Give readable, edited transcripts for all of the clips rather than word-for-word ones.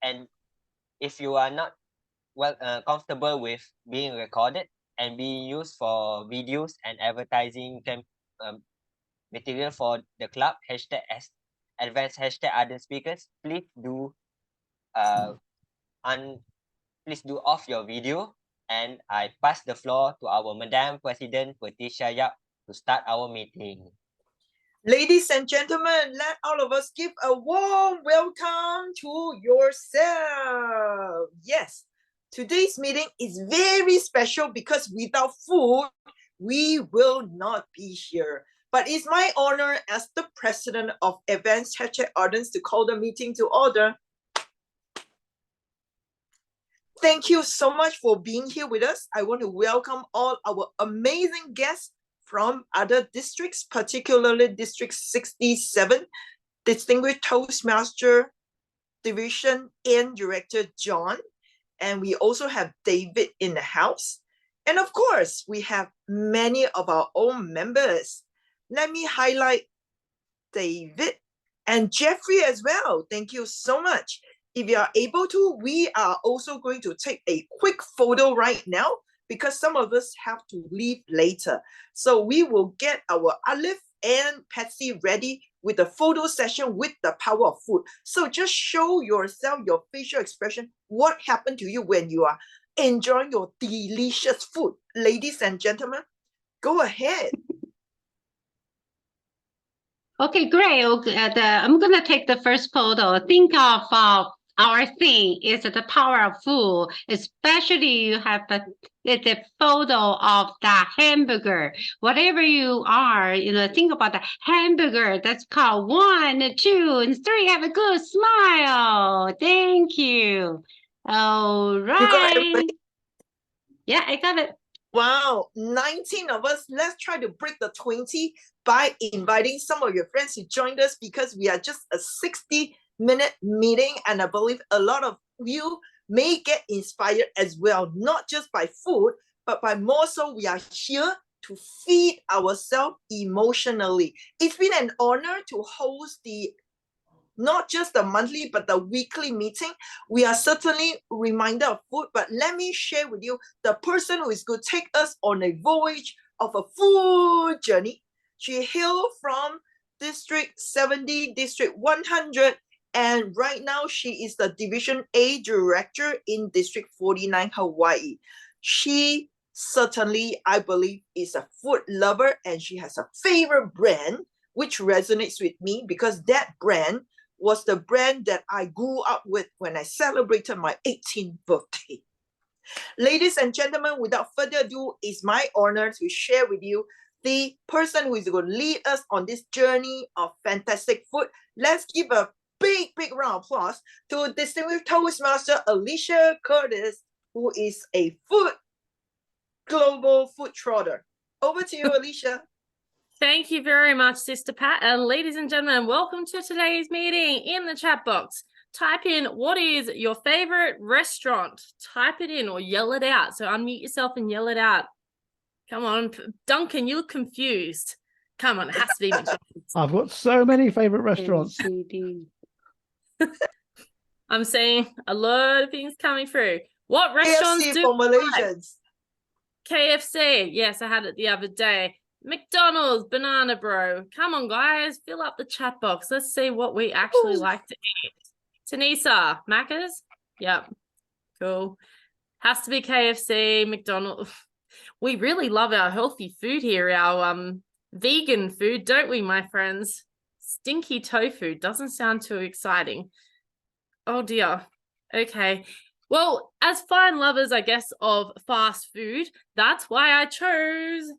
And if you are not comfortable with being recorded and being used for videos and advertising material for the club, hashtag advanced hashtag ArdentSpeakers, please do please do off your video, and I pass the floor to our Madam President Patricia Yap to start our meeting. Ladies and gentlemen, let all of us give a warm welcome to yourself. Yes, today's meeting is very special because without food, we will not be here. But it's my honor as the president of Advanced Hashtag Ardents to call the meeting to order. Thank you so much for being here with us. I want to welcome all our amazing guests from other districts, particularly District 67, Distinguished Toastmaster Division and Director John. And we also have David in the house. And of course, we have many of our own members. Let me highlight David and Jeffrey as well. Thank you so much. If you are able to, we are also going to take a quick photo right now because some of us have to leave later. So we will get our Alif and Patsy ready with the photo session with the power of food. So just show yourself, your facial expression, what happened to you when you are enjoying your delicious food. Ladies and gentlemen, go ahead. Okay, great. I'm going to take the first photo. Think of our thing is the power of food, especially you have the photo of the hamburger. Whatever you are, think about the hamburger. That's called 1, 2, and 3. Have a good smile. Thank you. All right. Yeah, I got it. Wow, 19 of us. Let's try to break the 20 by inviting some of your friends to join us because we are just a 60-minute meeting, and I believe a lot of you may get inspired as well, not just by food, but by more so we are here to feed ourselves emotionally. It's been an honor to host not just the monthly, but the weekly meeting. We are certainly reminded of food, but let me share with you the person who is going to take us on a voyage of a food journey. She hails from District 70, District 100, and right now she is the Division A Director in District 49, Hawaii. She certainly, I believe, is a food lover, and she has a favorite brand, which resonates with me because that brand was the brand that I grew up with when I celebrated my 18th birthday. Ladies and gentlemen, without further ado, it's my honor to share with you the person who is going to lead us on this journey of fantastic food. Let's give a big round of applause to Distinguished Toastmaster Alicia Curtis, who is a global food trotter. Over to you, Alicia. Thank you very much, Sister Pat. And ladies and gentlemen, welcome to today's meeting. In the chat box, type in what is your favorite restaurant. Type it in or yell it out. So unmute yourself and yell it out. Come on, Duncan, you look confused. Come on, it has to be McDonald's. I've got so many favorite restaurants. I'm seeing a lot of things coming through. What restaurants KFC do for Malaysians? KFC. Yes, I had it the other day. McDonald's, Banana Bro. Come on, guys, fill up the chat box. Let's see what we actually like to eat. Tanisa, Macca's? Yep, cool. Has to be KFC, McDonald's. We really love our healthy food here, our vegan food, don't we, my friends? Stinky tofu doesn't sound too exciting. Oh, dear. Okay. Well, as fine lovers, I guess, of fast food, that's why I chose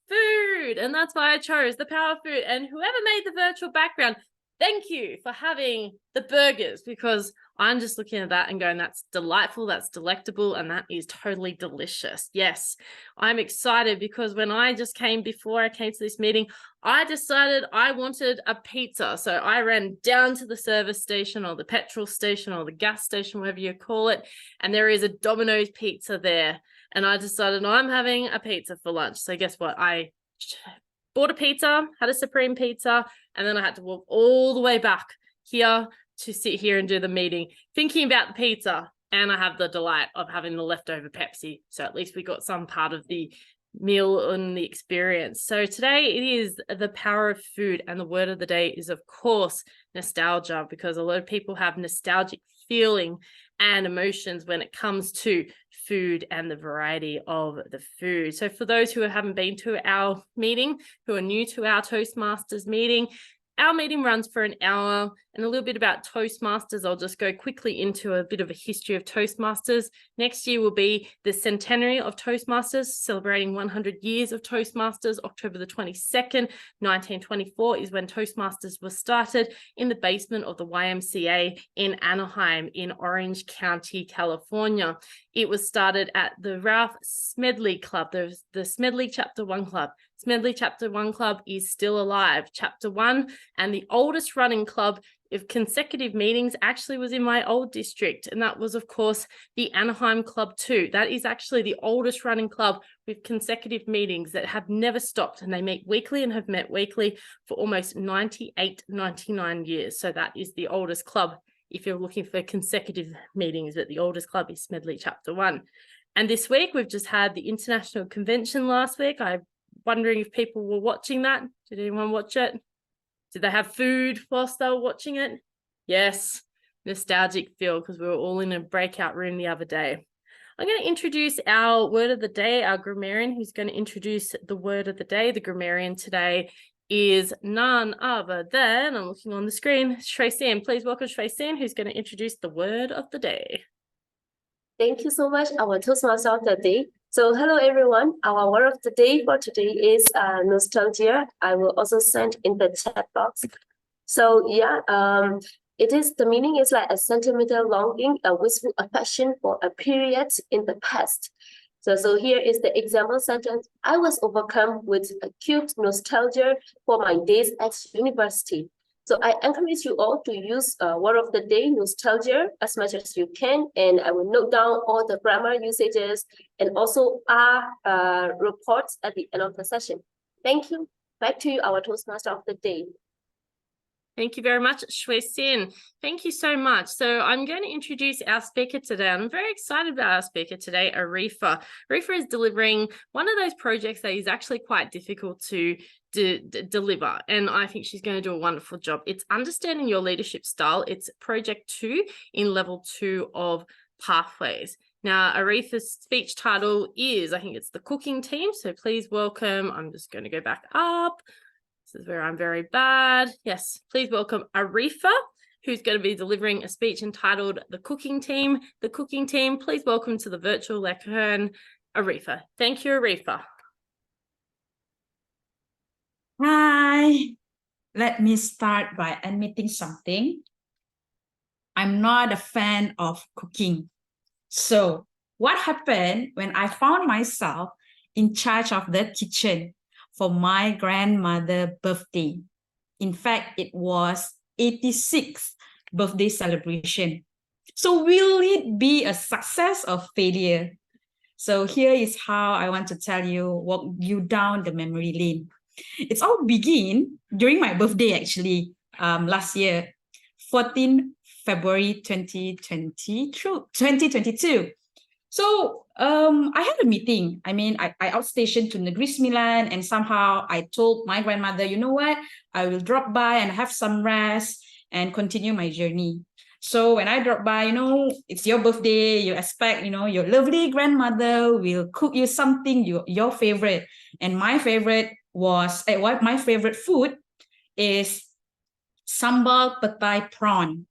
food, and that's why I chose the power of food. And whoever made the virtual background, thank you for having the burgers, because I'm just looking at that and going, that's delightful, that's delectable, and that is totally delicious. Yes, I'm excited because when I just came, before I came to this meeting, I decided I wanted a pizza. So I ran down to the service station or the petrol station or the gas station, whatever you call it, and there is a Domino's pizza there. And I decided I'm having a pizza for lunch. So guess what? I bought a pizza, had a Supreme pizza, and then I had to walk all the way back here to sit here and do the meeting thinking about the pizza, and I have the delight of having the leftover Pepsi. So at least we got some part of the meal and the experience. So today it is the power of food, and the word of the day is, of course, nostalgia, because a lot of people have nostalgic feeling and emotions when it comes to food and the variety of the food. So for those who haven't been to our meeting, who are new to our Toastmasters meeting, our meeting runs for an hour. And a little bit about Toastmasters, I'll just go quickly into a bit of a history of Toastmasters. Next year will be the centenary of Toastmasters, celebrating 100 years of Toastmasters. October the 22nd, 1924 is when Toastmasters was started in the basement of the YMCA in Anaheim in Orange County, California. It was started at the Ralph Smedley Club, the Smedley Chapter 1 Club. Smedley Chapter 1 Club is still alive. Chapter 1, and the oldest running club of consecutive meetings actually was in my old district, and that was, of course, the Anaheim Club 2. That is actually the oldest running club with consecutive meetings that have never stopped, and they meet weekly and have met weekly for almost 99 years. So that is the oldest club if you're looking for consecutive meetings, but the oldest club is Smedley Chapter 1. And this week we've just had the International Convention last week. I'm wondering if people were watching that. Did anyone watch it? Did they have food whilst they were watching it? Yes, nostalgic feel, because we were all in a breakout room the other day. I'm going to introduce our word of the day, our grammarian, who's going to introduce the word of the day. The grammarian today is none other than, I'm looking on the screen, Shui Sin. Please welcome Shui Sin, who's going to introduce the word of the day. Thank you so much, our Toastmaster of the day. So hello everyone, our word of the day for today is nostalgia. I will also send in the chat box. So yeah, the meaning is like a sentimental longing, a wistful affection for a period in the past. So here is the example sentence. I was overcome with acute nostalgia for my days at university. So I encourage you all to use word of the day, nostalgia, as much as you can. And I will note down all the grammar usages and also our reports at the end of the session. Thank you. Back to you, our Toastmaster of the day. Thank you very much, Shui Sin. Thank you so much. So I'm going to introduce our speaker today. I'm very excited about our speaker today, Arifa. Arifa is delivering one of those projects that is actually quite difficult to deliver, and I think she's going to do a wonderful job. It's Understanding Your Leadership Style. It's project 2 in level 2 of Pathways. Now, Arifa's speech title is, I think it's the cooking team. So please welcome, I'm just going to go back up. This is where I'm very bad. Yes, please welcome Arifa, who's going to be delivering a speech entitled The Cooking Team. The Cooking Team, please welcome to the virtual lectern, Arifa. Thank you, Arifa. Hi, let me start by admitting something. I'm not a fan of cooking. So what happened when I found myself in charge of the kitchen for my grandmother's birthday? In fact, it was 86th birthday celebration. So will it be a success or failure? So here is how I want to walk you down the memory lane. It's all begin during my birthday, actually, last year, 14 February 2022. So I had a meeting. I mean, I outstationed to Negeri Sembilan, and somehow I told my grandmother, you know what, I will drop by and have some rest and continue my journey. So when I drop by, it's your birthday, you expect, your lovely grandmother will cook you something, your favorite. And my favorite my favorite food is sambal petai prawn.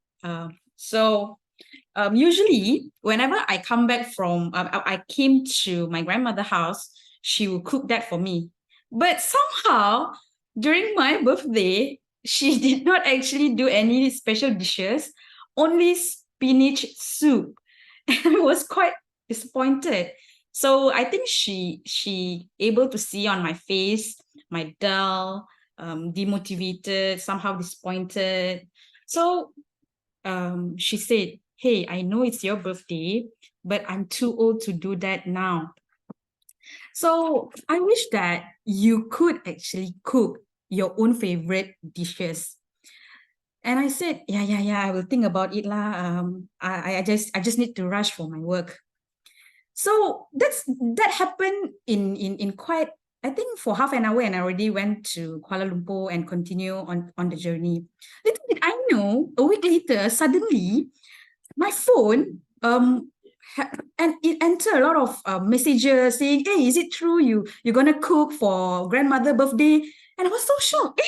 Usually, whenever I come back from, I came to my grandmother's house, she will cook that for me. But somehow, during my birthday, she did not actually do any special dishes, only spinach soup. And I was quite disappointed. So I think she able to see on my face, my dull, demotivated, somehow disappointed. So she said, hey, I know it's your birthday, but I'm too old to do that now. So I wish that you could actually cook your own favorite dishes. And I said, yeah, I will think about it lah. I just need to rush for my work. So that happened in quite, I think, for half an hour, and I already went to Kuala Lumpur and continue on the journey. Little did I know, a week later, suddenly my phone and it entered a lot of messages saying, hey, is it true you're gonna cook for grandmother birthday? And I was so shocked.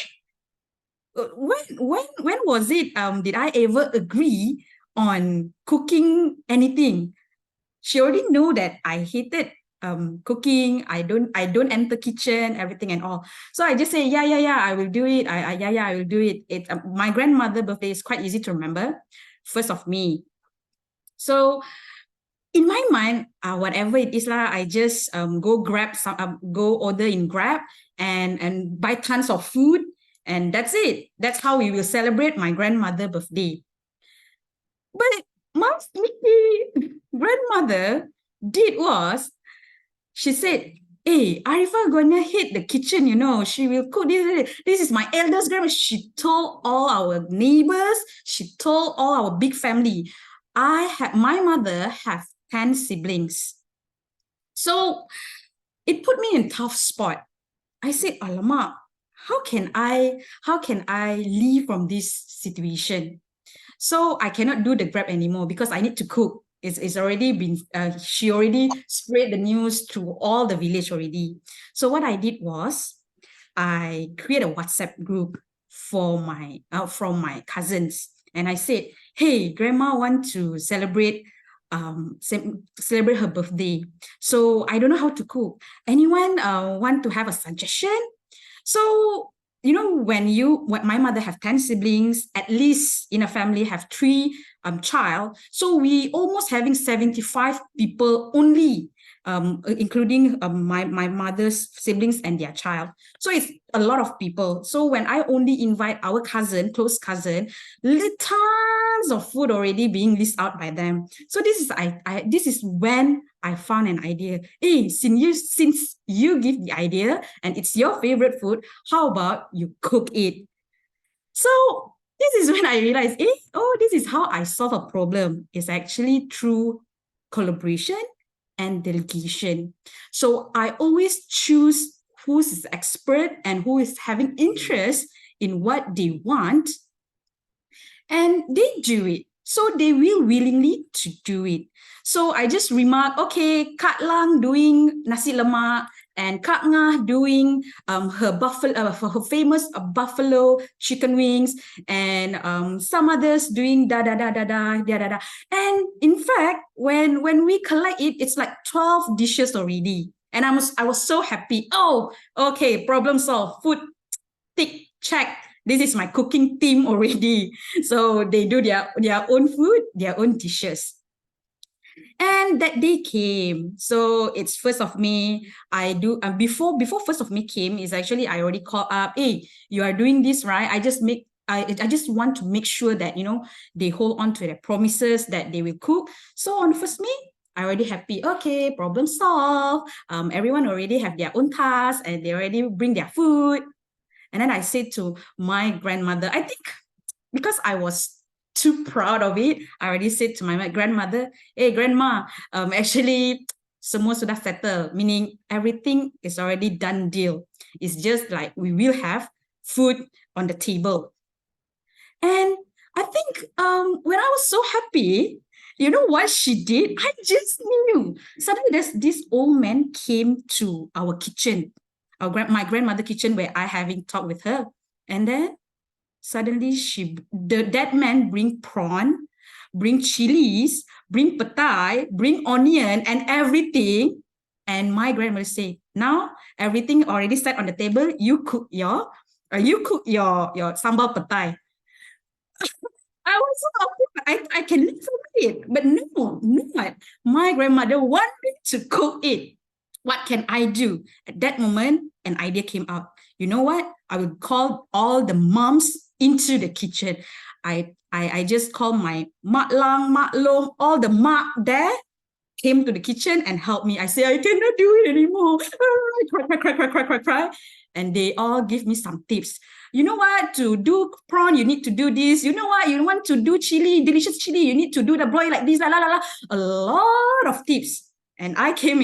When was it did I ever agree on cooking anything? She already knew that I hated cooking. I don't enter kitchen, everything and all. So I just say, yeah, I will do it. I will do it. It my grandmother birthday is quite easy to remember. 1st of May. So in my mind, whatever it is lah, I just go grab some, go order in Grab and buy tons of food, and that's it. That's how we will celebrate my grandmother birthday. But my sneaky grandmother did was, she said, hey, Arifa gonna hit the kitchen, she will cook this. This is my eldest grandma. She told all our neighbors, she told all our big family. My mother have 10 siblings. So it put me in a tough spot. I said, alamak, how can I leave from this situation? So I cannot do the Grab anymore because I need to cook. It's already been, she already spread the news to all the village already. So what I did was, I created a WhatsApp group for from my cousins. And I said, hey, grandma want to celebrate her birthday. So I don't know how to cook. Anyone want to have a suggestion? So when my mother have 10 siblings, at least in a family have 3 child. So we almost having 75 people only, including my mother's siblings and their child. So it's a lot of people. So when I only invite our close cousin, tons of food already being listed out by them. So this is when I found an idea. Hey, since you give the idea and it's your favorite food, how about you cook it? So this is when I realized, this is how I solve a problem. It's actually through collaboration and delegation. So I always choose who is expert and who is having interest in what they want, and they do it. So they will willingly to do it. So I just remark, okay, Kak Lang doing nasi lemak, and Kak Ngah doing her famous buffalo chicken wings, and some others doing da. And in fact, when we collect it, it's like 12 dishes already. And I was so happy. Oh, okay, problem solved. Food, tick, check. This is my cooking team already. So they do their own food, their own dishes. And that day came. So it's 1st of May. I do before 1st of May came, is actually I already called up, hey, you are doing this, right? I just want to make sure that they hold on to their promises that they will cook. So on 1st May, I already happy. Okay, problem solved. Everyone already have their own tasks and they already bring their food. And then I said to my grandmother, I think because I was too proud of it, I already said to my grandmother, hey, grandma, actually, semua sudah settle, meaning everything is already done deal. It's just like we will have food on the table. And I think when I was so happy, you know what she did? I just knew. Suddenly this old man came to our kitchen, my grandmother kitchen, where I having talked with her. And then suddenly that man bring prawn, bring chilies, bring petai, bring onion and everything. And my grandmother say, now everything already set on the table. You cook your sambal petai. I was so I can live from it, but no, not. My grandmother want me to cook it. What can I do? At that moment, an idea came out. You know what? I would call all the moms into the kitchen. I just call my mak lang, mak long, all the mak there came to the kitchen and helped me. I say, I cannot do it anymore. Cry. And they all give me some tips. you know what, to do prawn, you need to do this. You know what, you want to do chili, delicious chili, you need to do the broil like this, la la la la. A lot of tips. And I came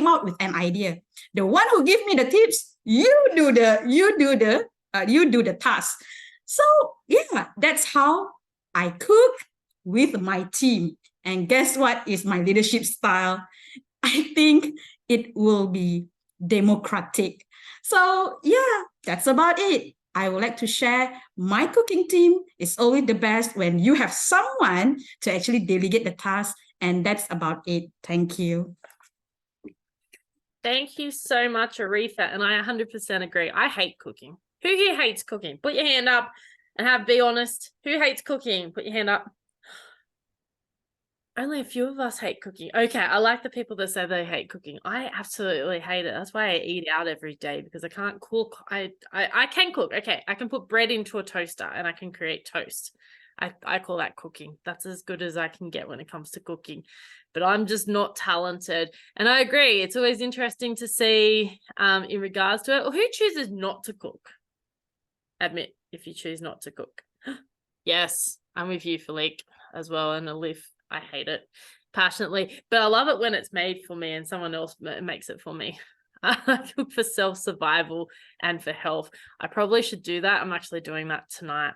out with an idea. The one who gave me the tips, you do the task. So yeah, that's how I cook with my team. And guess what is my leadership style? I think it will be democratic. So yeah, that's about it. I would like to share my cooking team is always the best when you have someone to actually delegate the task, and that's about it. Thank you. Thank you so much, Aretha. And I 100% agree. I hate cooking. Who here hates cooking? Put your hand up and be honest. Who hates cooking? Put your hand up. Only a few of us hate cooking. Okay, I like the people that say they hate cooking. I absolutely hate it. That's why I eat out every day, because I can't cook. I can cook. Okay, I can put bread into a toaster and I can create toast. I call that cooking. That's as good as I can get when it comes to cooking. But I'm just not talented. And I agree. It's always interesting to see in regards to it. Or who chooses not to cook? Admit if you choose not to cook. Yes, I'm with you, Philippe, as well, and Alif. I hate it passionately, but I love it when it's made for me and someone else makes it for me. I cook for self-survival and for health. I probably should do that. I'm actually doing that tonight.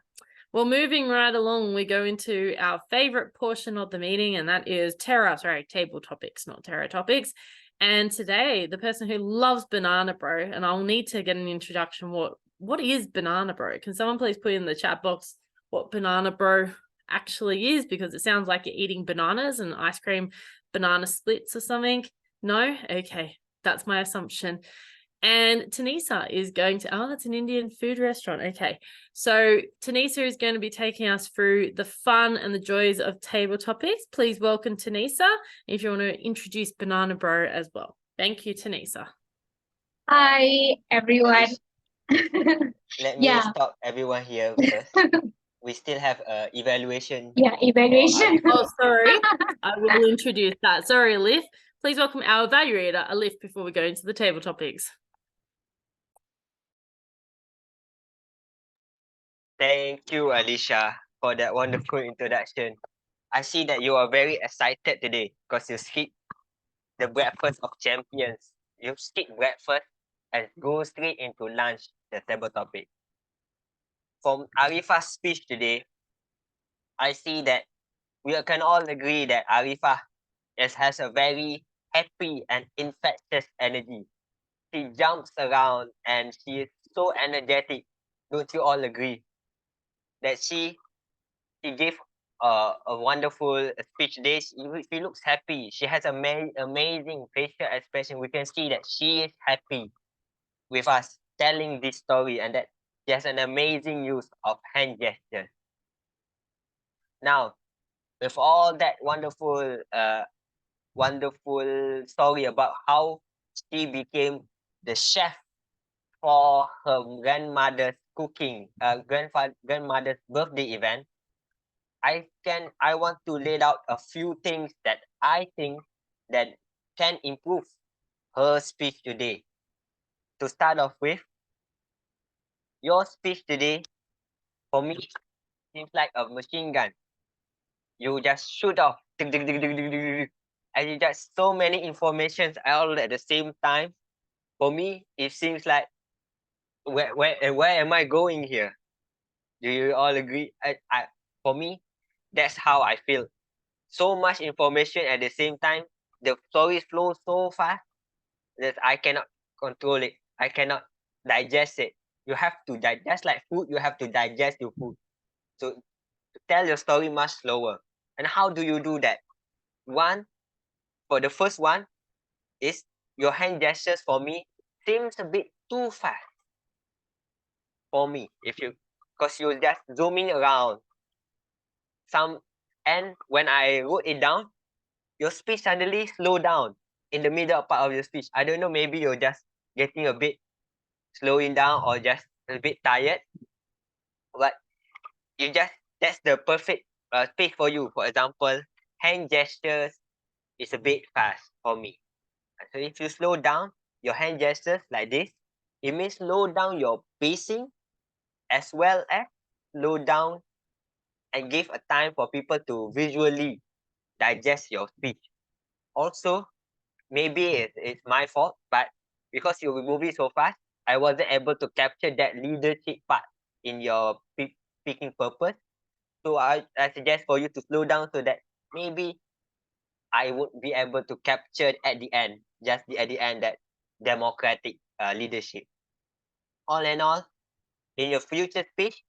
Well, moving right along, we go into our favorite portion of the meeting, and that is table topics, not terror topics. And today, the person who loves Banana Bro, and I'll need to get an introduction. What is Banana Bro? Can someone please put in the chat box what Banana Bro actually is, because it sounds like you're eating bananas and ice cream banana splits or something. No? Okay, that's my assumption. And Tanisa is going to, that's an Indian food restaurant. Okay, so Tanisa is going to be taking us through the fun and the joys of table topics. Please welcome Tanisa if you want to introduce Banana Bro as well. Thank you, Tanisa. Hi, everyone. Let me Yeah. stop everyone here first. We still have evaluation. Yeah, evaluation. Oh, sorry. I will introduce that. Sorry, Alif. Please welcome our evaluator, Alif, before we go into the table topics. Thank you, Alicia, for that wonderful introduction. I see that you are very excited today because you skip the breakfast of champions. You skip breakfast and go straight into lunch, the table topic. From Arifa's speech today, I see that we can all agree that Arifa has a very happy and infectious energy. She jumps around and she is so energetic. Don't you all agree? That she gave a wonderful speech today. She looks happy. She has amazing facial expression. We can see that she is happy with us telling this story, and that she has an amazing use of hand gestures. Now, with all that wonderful story about how she became the chef for her grandmother's cooking, grandmother's birthday event, I want to lay out a few things that I think that can improve her speech today. To start off with, your speech today, for me, seems like a machine gun. You just shoot off, and you just so many informations all at the same time. For me, it seems like where am I going here? Do you all agree? For me, that's how I feel. So much information at the same time. The story flows so fast that I cannot control it. I cannot digest it. You have to digest like food. You have to digest your food. So to tell your story much slower. And how do you do that? For the first one is your hand gestures for me seems a bit too fast for me. Because you're just zooming around and when I wrote it down, your speech suddenly slow down in the middle part of your speech. I don't know, maybe you're just getting a bit slowing down or just a bit tired, but that's the perfect space for you. For example, hand gestures is a bit fast for me. So if you slow down your hand gestures like this, it means slow down your pacing as well as slow down and give a time for people to visually digest your speech. Also, maybe it's my fault, but because you were moving so fast, I wasn't able to capture that leadership part in your speaking purpose. So I suggest for you to slow down so that maybe I would be able to capture at the end, at the end, that democratic leadership. All in all, in your future speech,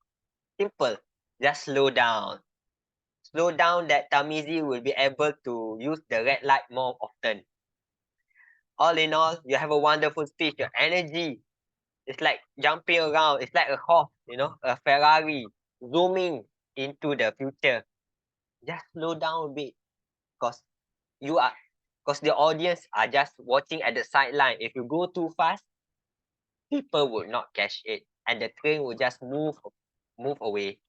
simple, just slow down. Slow down that Tamizi will be able to use the red light more often. All in all, you have a wonderful speech. Your energy is like jumping around. It's like a horse, a Ferrari zooming into the future. Just slow down a bit because the audience are just watching at the sideline. If you go too fast, people would not catch it and the train will just move away.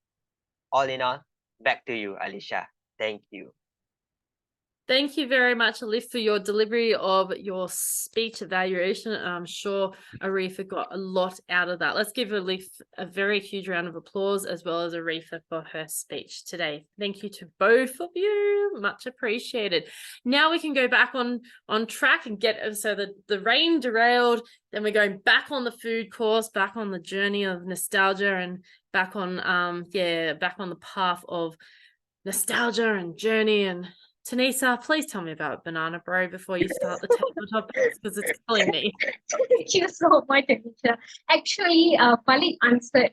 All in all, back to you, Alicia. Thank you. Thank you very much, Alif, for your delivery of your speech evaluation. I'm sure Arifa got a lot out of that. Let's give Alif a very huge round of applause, as well as Arifa for her speech today. Thank you to both of you. Much appreciated. Now we can go back on track and so the rain derailed. Then we're going back on the food course, back on the journey of nostalgia, and back on back on the path of nostalgia and journey. And Tanisa, please tell me about Banana Bro before you start the table topics, because it's killing me. Thank you so much, Anisha. Actually, Malik answered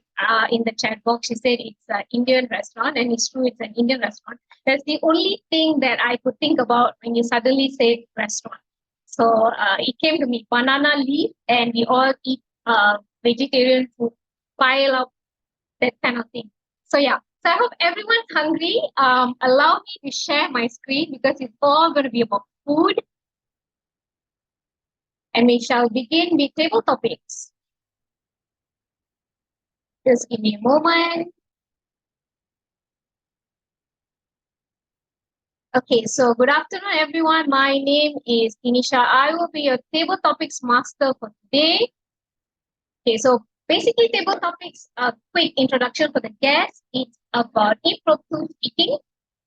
in the chat box. She said it's an Indian restaurant, and it's true, it's an Indian restaurant. That's the only thing that I could think about when you suddenly said restaurant. So it came to me, banana leaf, and we all eat vegetarian food, pile up, that kind of thing. So yeah. So I hope everyone's hungry. Allow me to share my screen because it's all going to be about food. And we shall begin with table topics. Just give me a moment. Okay, so good afternoon, everyone. My name is Tanisha. I will be your table topics master for today. Okay, so basically table topics, a quick introduction for the guests. It's about impromptu speaking.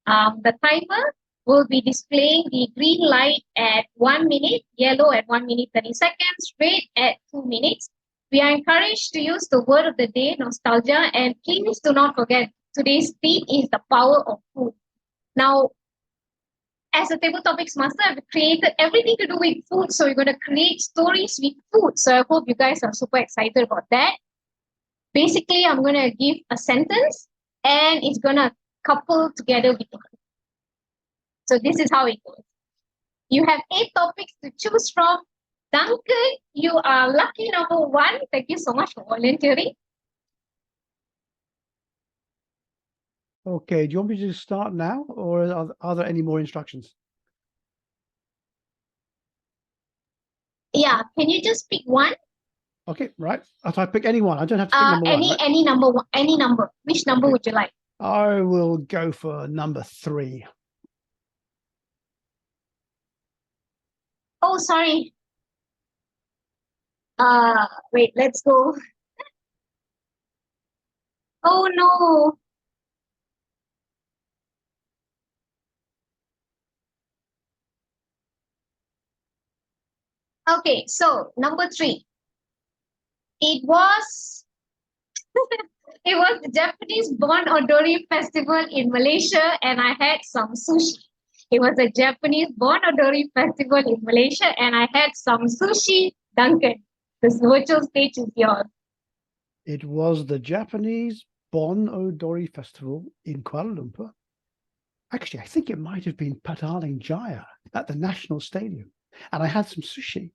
The timer will be displaying the green light at 1 minute, yellow at 1 minute 30 seconds, red at 2 minutes. We are encouraged to use the word of the day, nostalgia, and please do not forget, today's theme is the power of food. Now, as a table topics master, I've created everything to do with food. So we're going to create stories with food. So I hope you guys are super excited about that. Basically, I'm going to give a sentence and it's going to couple together with the food. So this is how it goes. You have 8 topics to choose from. Duncan, you are lucky number 1. Thank you so much for volunteering. Okay, do you want me to start now, or are there any more instructions? Yeah, can you just pick one? Okay, right. If I pick any one, I don't have to pick number one. Right? Any number one, any number. Which number would you like? I will go for number 3. Oh, sorry. Wait, let's go. Oh no. Okay, so number 3. It was the Japanese Bon Odori Festival in Malaysia, and I had some sushi. It was a Japanese Bon Odori Festival in Malaysia, and I had some sushi. Duncan, this virtual stage is yours. It was the Japanese Bon Odori Festival in Kuala Lumpur. Actually, I think it might have been Petaling Jaya at the National Stadium. And I had some sushi.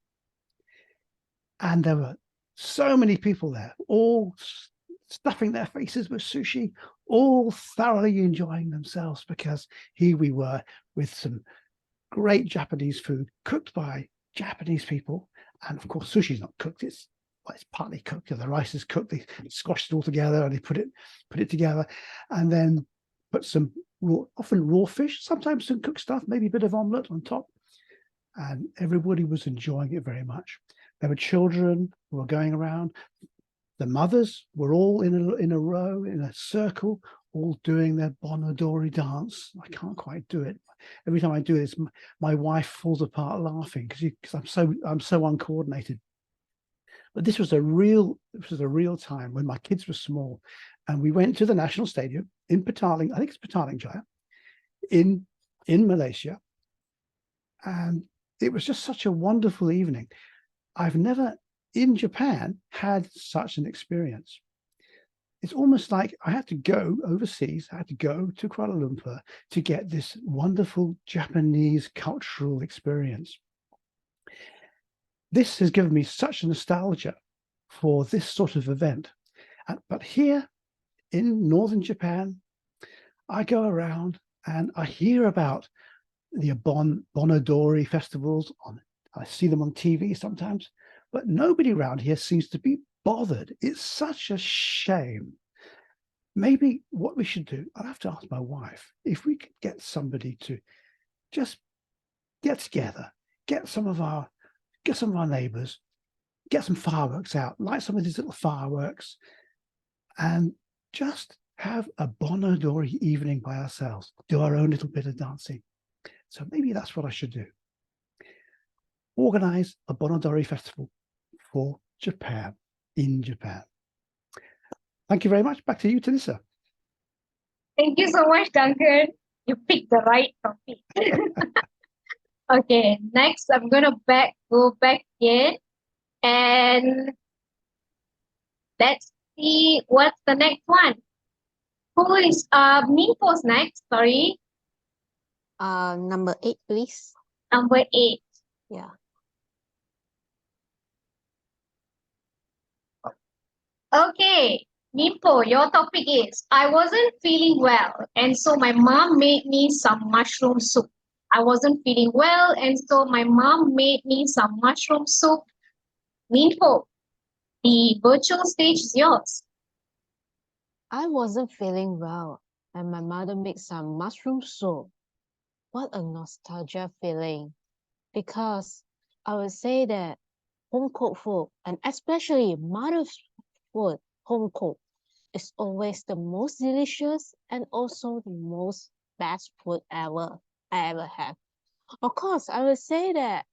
And there were so many people there, all stuffing their faces with sushi, all thoroughly enjoying themselves, because here we were with some great Japanese food cooked by Japanese people. And of course, sushi is not cooked. It's partly cooked. The rice is cooked. They squashed it all together and they put it together, and then put some often raw fish, sometimes some cooked stuff, maybe a bit of omelette on top. And everybody was enjoying it very much. There were children who were going around The mothers were all in a row, in a circle, all doing their Bon Odori dance. I can't quite do it. Every time I do this, my wife falls apart laughing because I'm so uncoordinated. But this was a real time when my kids were small, and we went to the National Stadium in Petaling. I think it's Petaling Jaya, in Malaysia, and it was just such a wonderful evening. I've never in Japan had such an experience. It's almost like I had to go overseas. I had to go to Kuala Lumpur to get this wonderful Japanese cultural experience. This has given me such nostalgia for this sort of event. But here in northern Japan, I go around and I hear about the Bon Odori festivals. I see them on TV sometimes, but nobody around here seems to be bothered. It's such a shame. Maybe what we should do, I'll have to ask my wife, if we could get somebody to just get together, get some of our neighbors, get some fireworks out, light some of these little fireworks, and just have a Bon Odori evening by ourselves, do our own little bit of dancing. So maybe that's what I should do. Organize a Bon Odori festival for Japan, in Japan. Thank you very much. Back to you, Tanisa. Thank you so much, Duncan. You picked the right topic. Okay, next I'm gonna go back again, and let's see what's the next one. Who is Minpo's next? Sorry. Number 8, please. Number 8. Yeah. Okay, Minpo, your topic is, I wasn't feeling well, and so my mom made me some mushroom soup. I wasn't feeling well, and so my mom made me some mushroom soup. Minpo, the virtual stage is yours. I wasn't feeling well, and my mother made some mushroom soup. What a nostalgia feeling. Because I would say that home-cooked food, and especially mother's food, home-cooked, is always the most delicious and also the most best food I ever have. Of course, I would say that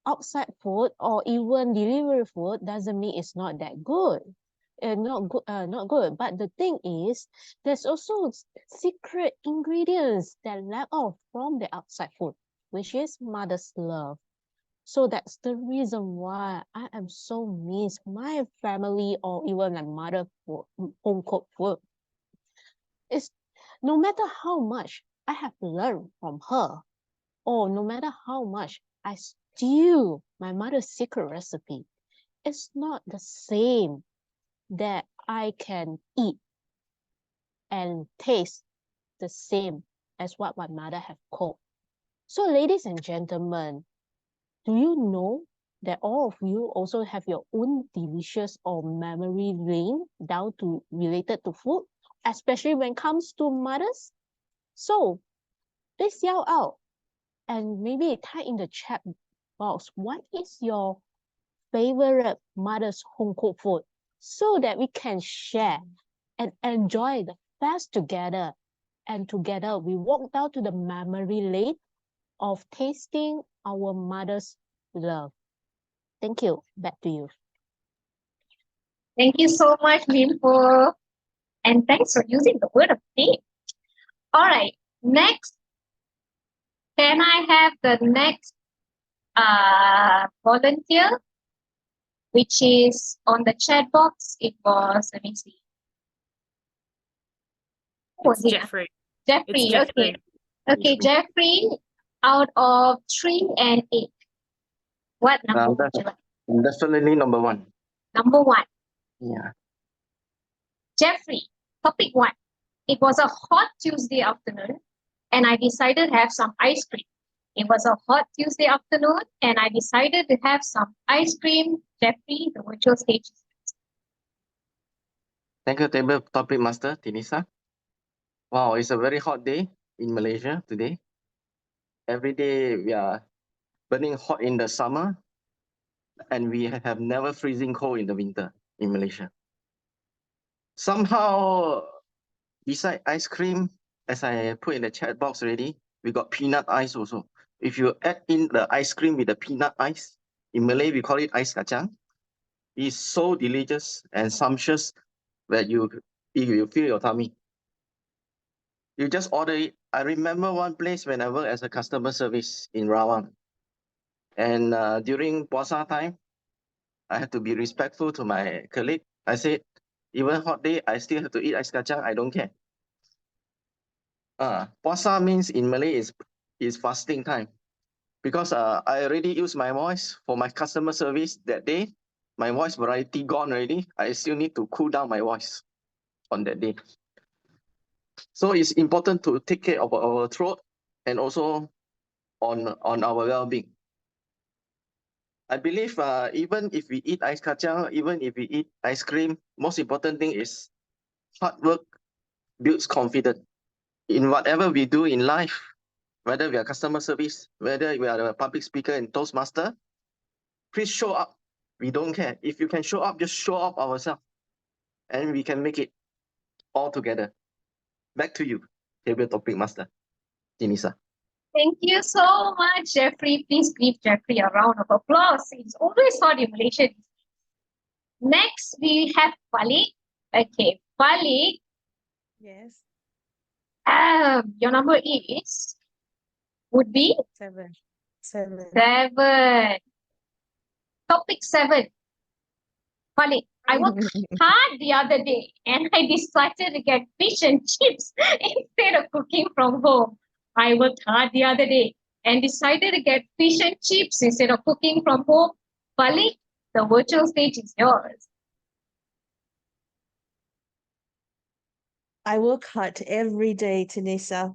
outside food or even delivery food doesn't mean it's not that good. Not good. But the thing is, there's also secret ingredients that lack off from the outside food, which is mother's love. So that's the reason why I am so miss my family or even my mother home cooked food. It's no matter how much I have learned from her, or no matter how much I steal my mother's secret recipe, it's not the same that I can eat and taste the same as what my mother have cooked. So ladies and gentlemen, do you know that all of you also have your own delicious or memory lane down to related to food, especially when it comes to mothers? So please yell out and maybe type in the chat box, what is your favorite mother's home cooked food, so that we can share and enjoy the fest together. And together we walk down to the memory lane of tasting our mother's love. Thank you. Back to you. Thank you so much, Minpo. And thanks for using the word of the day. All right, next. Can I have the next volunteer, which is on the chat box? It was, let me see. Who was it? Jeffrey. Jeffrey, It's Jeffrey. Okay, Jeffrey, out of 3 and 8. What number would you like? Definitely number 1. Number 1. Yeah. Jeffrey, topic 1. It was a hot Tuesday afternoon, and I decided to have some ice cream. It was a hot Tuesday afternoon, and I decided to have some ice cream. Jeffrey, the virtual stage. Thank you, table topic master, Tinisa. Wow, it's a very hot day in Malaysia today. Every day we are burning hot in the summer, and we have never freezing cold in the winter. in Malaysia. Somehow, beside ice cream, as I put in the chat box already, we got peanut ice also. If you add in the ice cream with the peanut ice, in Malay we call it ais kacang. It's so delicious and sumptuous that you feel your tummy. You just order it. I remember one place when I worked as a customer service in Rawang. And during Puasa time, I had to be respectful to my colleague. I said, even hot day, I still have to eat ais kacang. I don't care. Puasa means in Malay is fasting time. Because I already used my voice for my customer service that day. My voice variety gone already. I still need to cool down my voice on that day. So it's important to take care of our throat and also on our well-being. I believe even if we eat ais kacang, even if we eat ice cream, most important thing is hard work builds confidence. In whatever we do in life, whether we are customer service, whether we are a public speaker and Toastmaster, please show up. We don't care. If you can show up, just show up ourselves. And we can make it all together. Back to you, Table Topic Master, Tinisa. Thank you so much, Jeffrey. Please give Jeffrey a round of applause. It's always hot in Malaysia. Next, we have Falik. Okay, Falik. Yes. Your number would be 7. 7. Topic 7. Falik, I worked hard the other day and I decided to get fish and chips instead of cooking from home. I worked hard the other day and decided to get fish and chips instead of cooking from home. Falik, the virtual stage is yours. I work hard every day, Tanisa,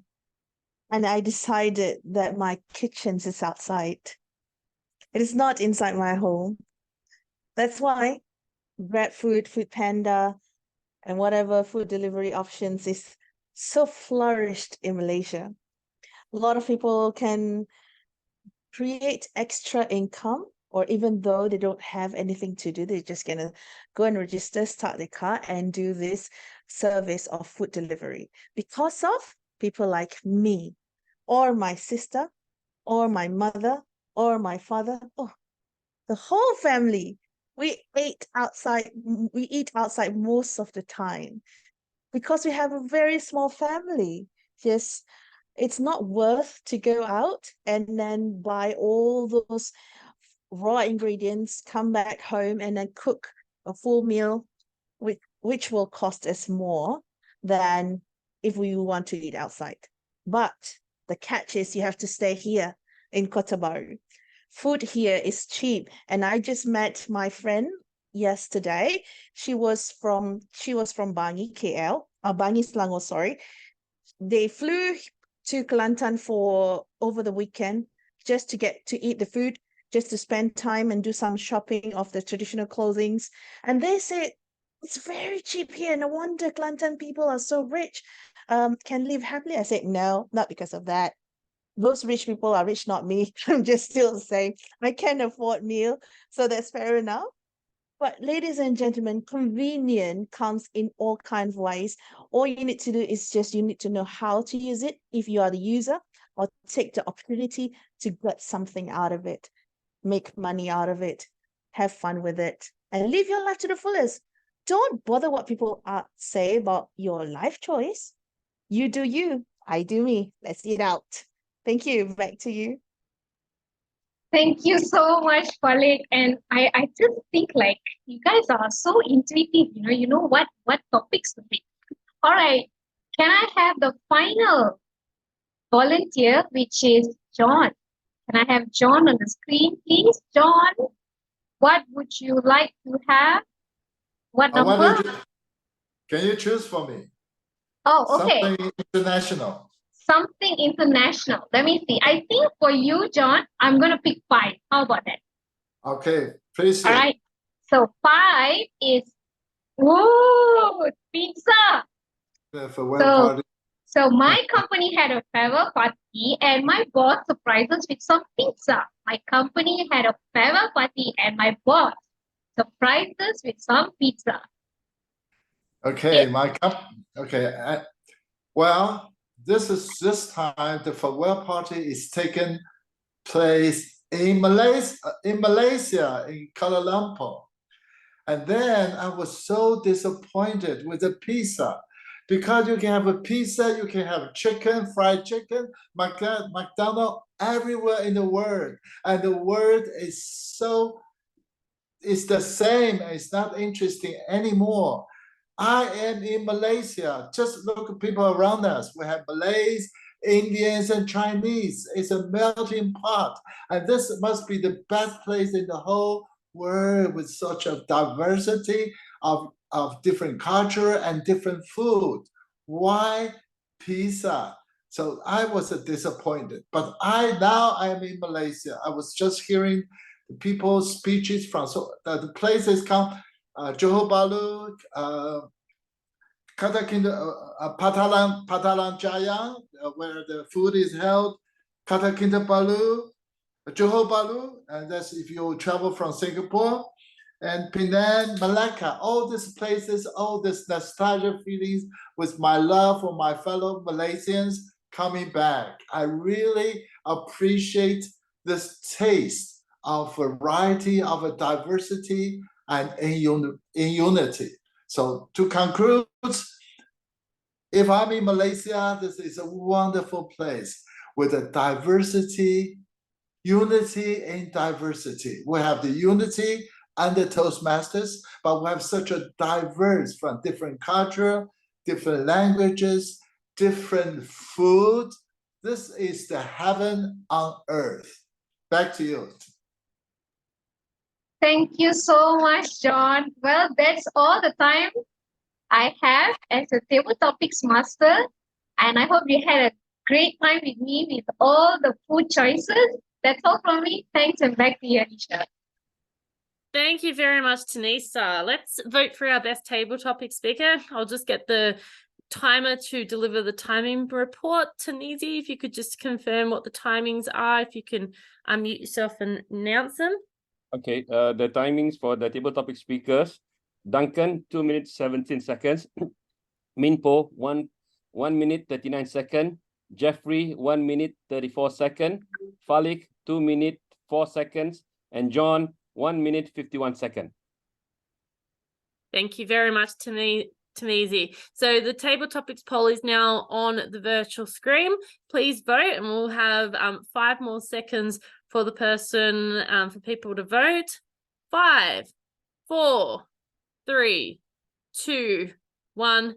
and I decided that my kitchen is outside. It is not inside my home. That's why GrabFood, Food Panda, and whatever food delivery options is so flourished in Malaysia. A lot of people can create extra income, or even though they don't have anything to do, they're just gonna go and register, start the car, and do this service of food delivery because of people like me, or my sister, or my mother, or my father, the whole family. We eat outside most of the time because we have a very small family. Yes, it's not worth to go out and then buy all those raw ingredients, come back home and then cook a full meal, which will cost us more than if we want to eat outside. But the catch is you have to stay here in Kota Baru. Food here is cheap, and I just met my friend yesterday. She was from Bangi, KL, Bangi Selangor, sorry. They flew to Kelantan for over the weekend just to get to eat the food, just to spend time and do some shopping of the traditional clothings. And they said it's very cheap here. No wonder Kelantan people are so rich, can live happily. I said, no, not because of that. Those rich people are rich, not me. I'm just still saying I can afford meal, so that's fair enough. But ladies and gentlemen, convenient comes in all kinds of ways. All you need to do is just you need to know how to use it if you are the user, or take the opportunity to get something out of it, make money out of it, have fun with it, and live your life to the fullest. Don't bother what people say about your life choice. You do you, I do me. Let's eat out. Thank you. Back to you. Thank you so much, Falik. And I just think like you guys are so intuitive, you know what topics to pick. All right. Can I have the final volunteer, which is John? Can I have John on the screen, please? John, what would you like to have? What number? Can you choose for me? Oh, okay. Something international. Something international. Let me see. I think for you, John, I'm going to pick 5. How about that? Okay, please. All right. So 5 is, whoa, pizza. So my company had a farewell party and my boss surprised us with some pizza. My company had a farewell party and my boss surprise us with some pizza. Okay, well, this time the farewell party is taking place in Malaysia, in Kuala Lumpur. And then I was so disappointed with the pizza, because you can have a pizza, you can have chicken, fried chicken, McDonald's everywhere in the world, and the world is it's the same. It's not interesting anymore. I am in Malaysia. Just look at people around us. We have Malays, Indians, and Chinese. It's a melting pot. And this must be the best place in the whole world with such a diversity of different culture and different food. Why pizza? So I was disappointed. But now I am in Malaysia. I was just hearing the people's speeches from the places come Johor Bahru, Patalan Jaya, where the food is held, Kota Kinabalu, Johor Bahru, and that's if you travel from Singapore, and Penang, Malacca, all these places, all this nostalgia feelings with my love for my fellow Malaysians coming back. I really appreciate this taste of variety, of a diversity, and in unity. So to conclude, if I'm in Malaysia, this is a wonderful place with a diversity, unity in diversity. We have the unity under Toastmasters, but we have such a diverse from different culture, different languages, different food. This is the heaven on earth. Back to you. Thank you so much, John. Well, that's all the time I have as a table topics master. And I hope you had a great time with me with all the food choices. That's all from me. Thanks, and back to you, Anisha. Thank you very much, Tanisa. Let's vote for our best table topic speaker. I'll just get the timer to deliver the timing report. Tanisi, if you could just confirm what the timings are, if you can unmute yourself and announce them. Okay, the timings for the table topic speakers: Duncan, 2 minutes 17 seconds. Minpo, 1 minute 39 seconds. Jeffrey, 1 minute 34 seconds. Falik, 2 minutes 4 seconds. And John, 1 minute 51 seconds. Thank you very much, Tanisi. So the table topics poll is now on the virtual screen. Please vote, and we'll have 5 more seconds for the person, for people to vote. 5, 4, 3, 2, 1,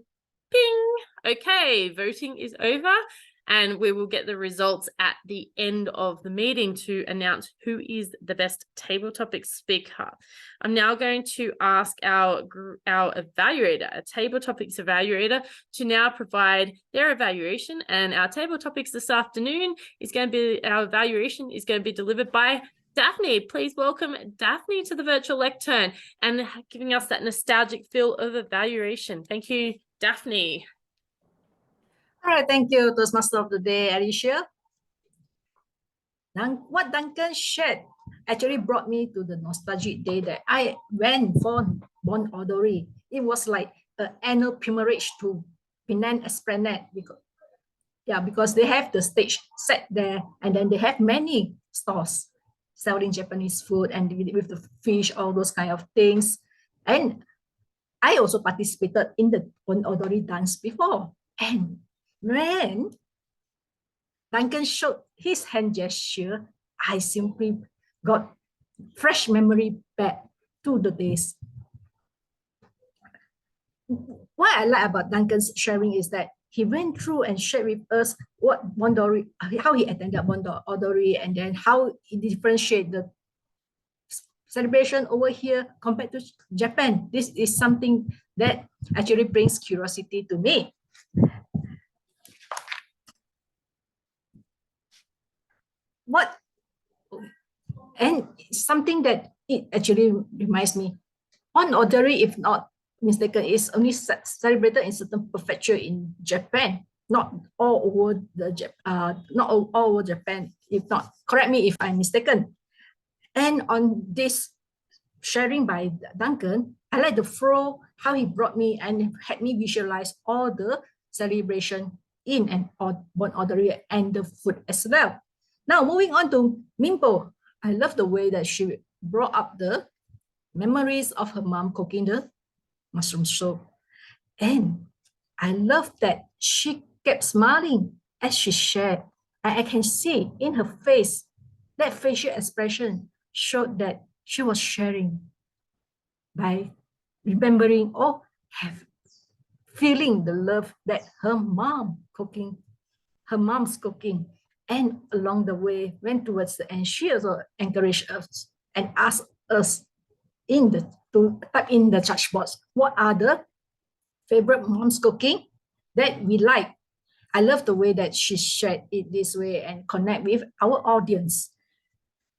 ping. Okay, voting is over, and we will get the results at the end of the meeting to announce who is the best table topic speaker. I'm now going to ask our evaluator, a table topics evaluator, to now provide their evaluation. And our table topics this afternoon is going to be, our evaluation is going to be delivered by Daphne. Please welcome Daphne to the virtual lectern and giving us that nostalgic feel of evaluation. Thank you, Daphne. All right, thank you, Toastmaster of the Day, Alicia. What Duncan shared actually brought me to the nostalgic day that I went for Bon Odori. It was like an annual pilgrimage to Penang Esplanade because they have the stage set there, and then they have many stores selling Japanese food and with the fish, all those kind of things. And I also participated in the Bon Odori dance before. And when Duncan showed his hand gesture, I simply got fresh memory back to the days. What I like about Duncan's sharing is that he went through and shared with us what Bon Odori, how he attended Bon Odori, and then how he differentiated the celebration over here compared to Japan. This is something that actually brings curiosity to me. And something that it actually reminds me, Bon Odori, if not mistaken, is only celebrated in certain prefecture in Japan, not all over Japan. If not, correct me if I'm mistaken. And on this sharing by Duncan, I like the flow, how he brought me and had me visualize all the celebration in and Bon Audrey and the food as well. Now moving on to Minpo, I love the way that she brought up the memories of her mom cooking the mushroom soup. And I love that she kept smiling as she shared. And I can see in her face, that facial expression showed that she was sharing by remembering or feeling the love that her mom's cooking. And along the way, went towards the end, she also encouraged us and asked us to type in the chat box, what are the favorite mom's cooking that we like. I love the way that she shared it this way and connect with our audience.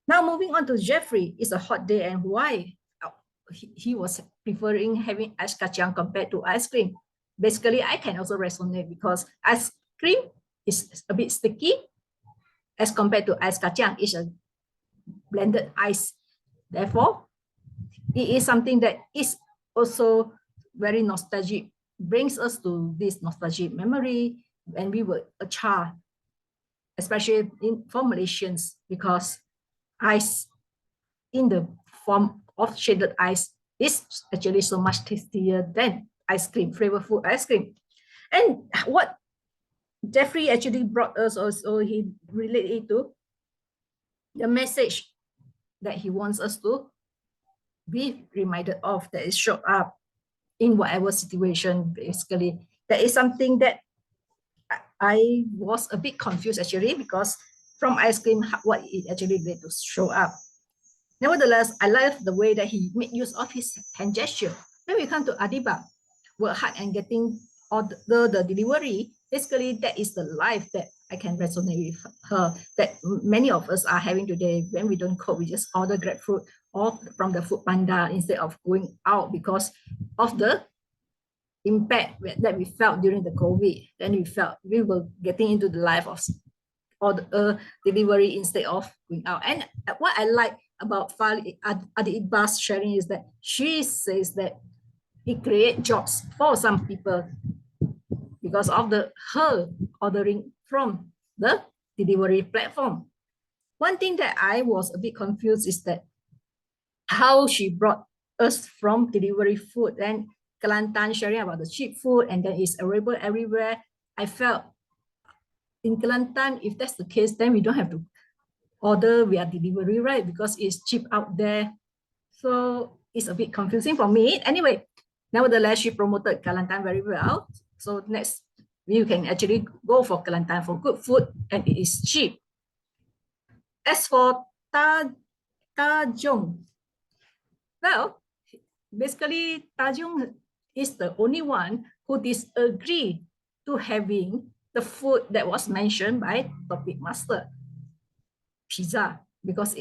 Now moving on to Jeffrey, it's a hot day and why he was preferring having ice kacang compared to ice cream. Basically, I can also resonate because ice cream is a bit sticky as compared to ice kacang. It's a blended ice. Therefore, it is something that is also very nostalgic, brings us to this nostalgic memory when we were a child, especially for Malaysians, because ice in the form of shaded ice is actually so much tastier than ice cream, flavorful ice cream. And what Jeffrey actually brought us also, he related to the message that he wants us to be reminded of, that is showed up in whatever situation. Basically, that is something that I was a bit confused actually, because from ice cream, what it actually did to show up. Nevertheless, I love the way that he made use of his hand gesture. When we come to Adiba, work hard and getting the delivery, basically that is the life that I can resonate with her, that many of us are having today. When we don't cook, we just order GrabFood or from the Food Panda instead of going out because of the impact that we felt during the COVID. Then we felt we were getting into the life of delivery instead of going out. And what I like about Adiba's sharing is that she says that it creates jobs for some people because of her ordering from the delivery platform. One thing that I was a bit confused is that how she brought us from delivery food and Kelantan sharing about the cheap food and then it's available everywhere. I felt in Kelantan, if that's the case, then we don't have to order via delivery, right? Because it's cheap out there. So it's a bit confusing for me. Anyway, nevertheless, she promoted Kelantan very well. So next, you can actually go for Kelantan for good food and it is cheap. As for Tajong, well, basically Tajong is the only one who disagreed to having the food that was mentioned by Topic Master, pizza, because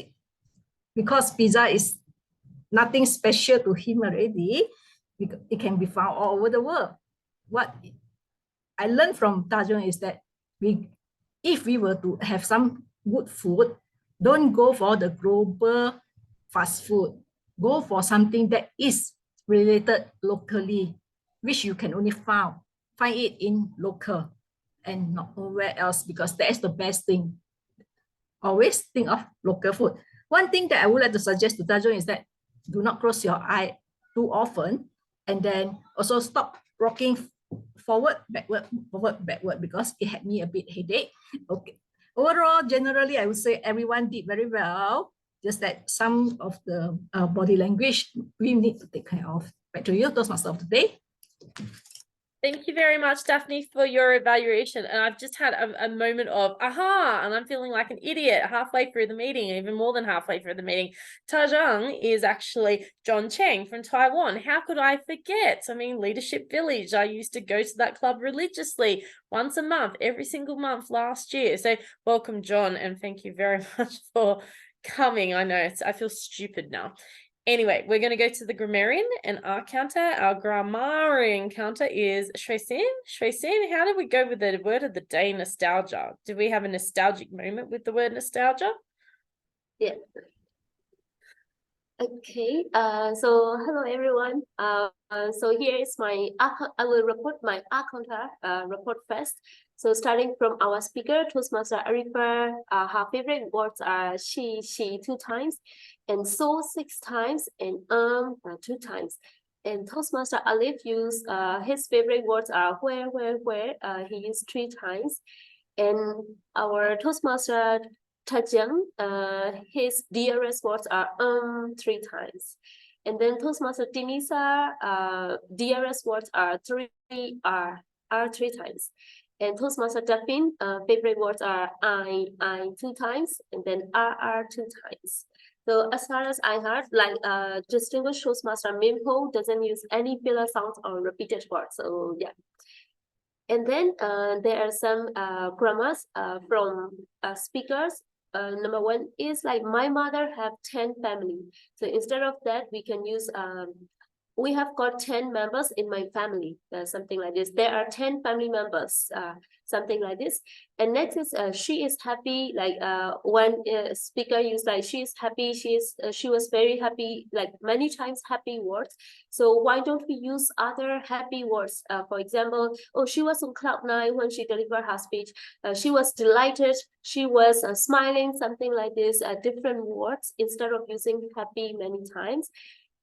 pizza is nothing special to him already. It can be found all over the world. What I learned from Tajong is that if we were to have some good food, don't go for the global fast food. Go for something that is related locally, which you can only find it in local and not nowhere else, because that's the best thing. Always think of local food. One thing that I would like to suggest to Tajong is that do not close your eye too often, and then also stop rocking forward, backward, because it had me a bit headache. Okay. Overall, generally, I would say everyone did very well. Just that some of the body language we need to take care of. Back to you, Toastmaster of the day. Thank you very much, Daphne, for your evaluation. And I've just had a moment of aha, and I'm feeling like an idiot halfway through the meeting, even more than halfway through the meeting. Tajong is actually John Cheng from Taiwan. How could I forget? I mean, Leadership Village. I used to go to that club religiously once a month, every single month last year. So welcome, John, and thank you very much for coming. I know I feel stupid now. Anyway, we're going to go to the grammarian, and our grammarian counter is Shui Sin. Shui Sin, how did we go with the word of the day, nostalgia? Did we have a nostalgic moment with the word nostalgia? Yeah. Okay, so hello everyone. So here is my, I will report my encounter report first. So starting from our speaker, Toastmaster Arifa, her favorite words are she 2 times, and so 6 times, and 2 times. And Toastmaster Alif used, his favorite words are where, he used 3 times. And our Toastmaster Tajang, his dearest words are 3 times. And then Toastmaster Tinisa, dearest words are 3 times. And Toastmaster Daphne, favorite words are I 2 times, and then R 2 times. So as far as I heard, like distinguished Toastmaster Mimpo doesn't use any filler sounds or repeated words. So yeah. And then there are some grammars from speakers. Number 1 is like my mother have 10 family. So instead of that, we can use we have got 10 members in my family, something like this. There are 10 family members, something like this. And next is she is happy, like one speaker used like she is happy, she was very happy, like many times happy words. So why don't we use other happy words? For example, oh, she was on cloud 9 when she delivered her speech. She was delighted, she was smiling, something like this, different words instead of using happy many times.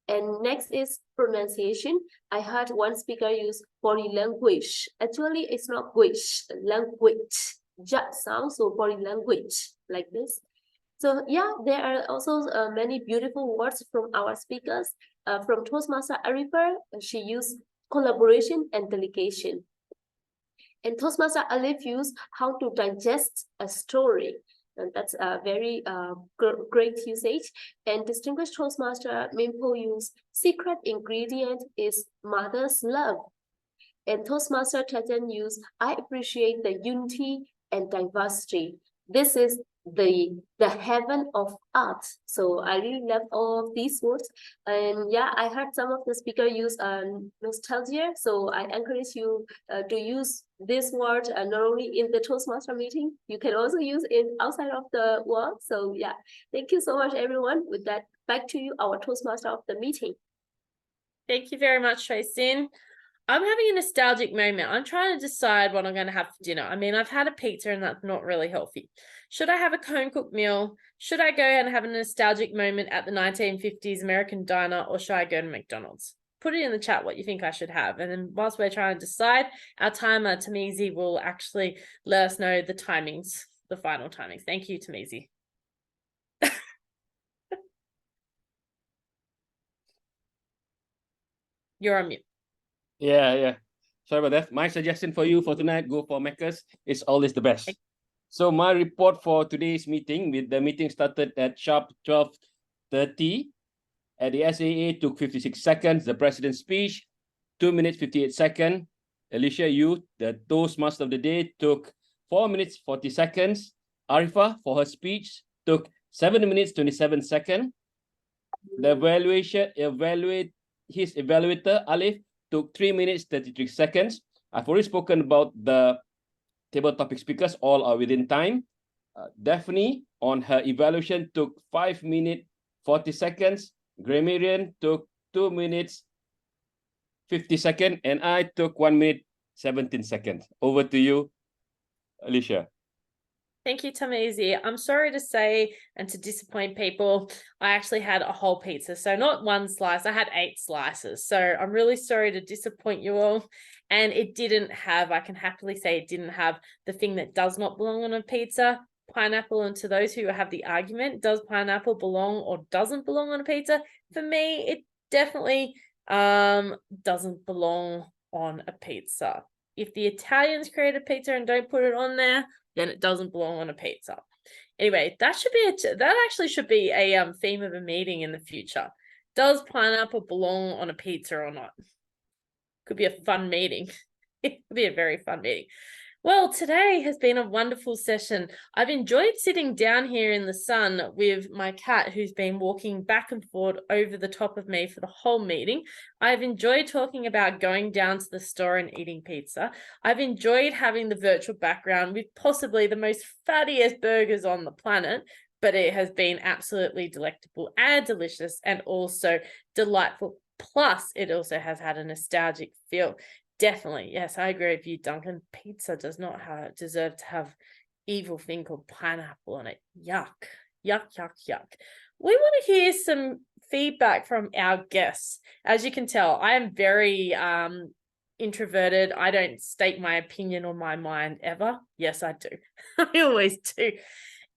And next is pronunciation. I heard one speaker use body language. Actually, it's not wish, language. Just sounds, so body language, like this. So yeah, there are also many beautiful words from our speakers. From Toastmaster Arifa, she used collaboration and delegation. And Toastmaster Alif used how to digest a story. And that's a very great usage. And distinguished Toastmaster Mimpo used secret ingredient is mother's love. And Toastmaster Chetan used I appreciate the unity and diversity. This is the heaven of art. So I really love all of these words. And yeah, I heard some of the speaker use nostalgia. So I encourage you to use this word not only in the Toastmaster meeting, you can also use it outside of the world. So yeah, thank you so much, everyone. With that, back to you, our Toastmaster of the meeting. Thank you very much, Tracy. I'm having a nostalgic moment. I'm trying to decide what I'm going to have for dinner. I mean, I've had a pizza and that's not really healthy. Should I have a home-cooked meal? Should I go and have a nostalgic moment at the 1950s American diner, or should I go to McDonald's? Put it in the chat what you think I should have. And then whilst we're trying to decide, our timer, Tamizi, will actually let us know the timings, the final timings. Thank you, Tamizi. You're on mute. Yeah. Sorry about that. My suggestion for you for tonight, go for Macca's. It's always the best. So my report for today's meeting, the meeting started at sharp 12:30. At the SAA took 56 seconds. The president's speech, 2 minutes, 58 seconds. Alicia Yu, the Toastmaster of the day, took 4 minutes, 40 seconds. Arifa, for her speech, took 7 minutes, 27 seconds. The his evaluator, Alif, took 3 minutes, 33 seconds. I've already spoken about the table topic speakers, all are within time. Daphne, on her evaluation, took 5 minutes, 40 seconds. Grammarian took 2 minutes, 50 seconds, and I took 1 minute, 17 seconds. Over to you, Alicia. Thank you, Tamizi. I'm sorry to say and to disappoint people, I actually had a whole pizza. So not 1 slice, I had 8 slices. So I'm really sorry to disappoint you all. And it didn't have, I can happily say it didn't have the thing that does not belong on a pizza, pineapple. And to those who have the argument, does pineapple belong or doesn't belong on a pizza? For me, it definitely doesn't belong on a pizza. If the Italians create a pizza and don't put it on there, then it doesn't belong on a pizza. Anyway, that actually should be a theme of a meeting in the future. Does pineapple belong on a pizza or not? Could be a fun meeting. It could be a very fun meeting. Well, today has been a wonderful session. I've enjoyed sitting down here in the sun with my cat who's been walking back and forth over the top of me for the whole meeting. I've enjoyed talking about going down to the store and eating pizza. I've enjoyed having the virtual background with possibly the most fattiest burgers on the planet. but it has been absolutely delectable and delicious and also delightful. Plus, it also has had a nostalgic feel. Definitely. Yes, I agree with you, Duncan. Pizza does not deserve to have evil thing called pineapple on it. Yuck, yuck, yuck, yuck. We want to hear some feedback from our guests. As you can tell, I am very introverted. I don't state my opinion or my mind ever. Yes, I do. I always do.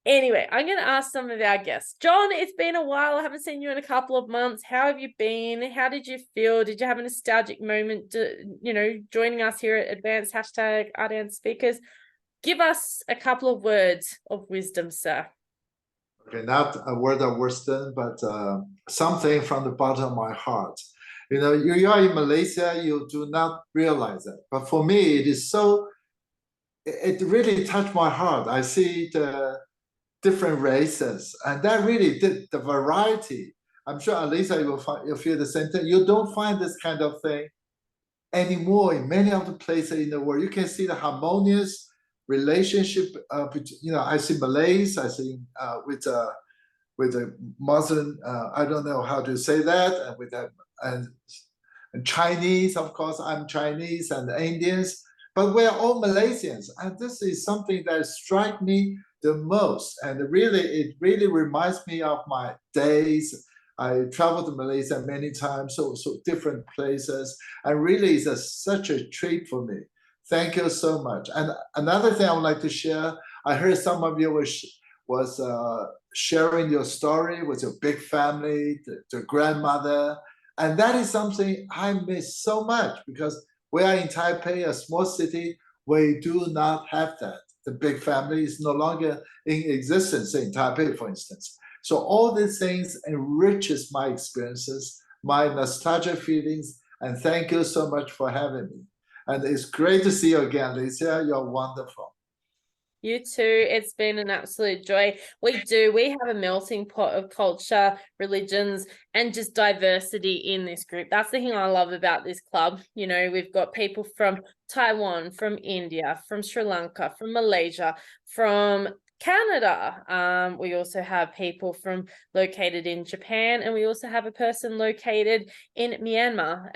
Anyway, I'm going to ask some of our guests. John, it's been a while. I haven't seen you in a couple of months. How have you been? How did you feel? Did you have a nostalgic moment, joining us here at Advanced #ArdentSpeakers? Give us a couple of words of wisdom, sir. Okay, not a word of wisdom, but something from the bottom of my heart. You know, you are in Malaysia, you do not realize it. But for me, it really touched my heart. I see the different races, and that really did the variety. I'm sure, Alisa, you'll feel the same thing. You don't find this kind of thing anymore in many of the places in the world. You can see the harmonious relationship between, I see Malays, I see with a Muslim, I don't know how to say that, and Chinese, of course, I'm Chinese, and Indians, but we're all Malaysians, and this is something that strikes me the most, and it really reminds me of my days. I traveled to Malaysia many times, so different places, and really it's such a treat for me. Thank you so much. And another thing I would like to share, I heard some of you was sharing your story with your big family, the grandmother, and that is something I miss so much, because we are in Taipei, a small city, we do not have that. The big family is no longer in existence in Taipei, for instance. So all these things enriches my experiences, my nostalgia feelings, and thank you so much for having me. And it's great to see you again, Alicia. You're wonderful. You too. It's been an absolute joy. We have a melting pot of culture, religions, and just diversity in this group. That's the thing I love about this club. We've got people from Taiwan, from India, from Sri Lanka, from Malaysia, from Canada. We also have people located in Japan, and we also have a person located in Myanmar,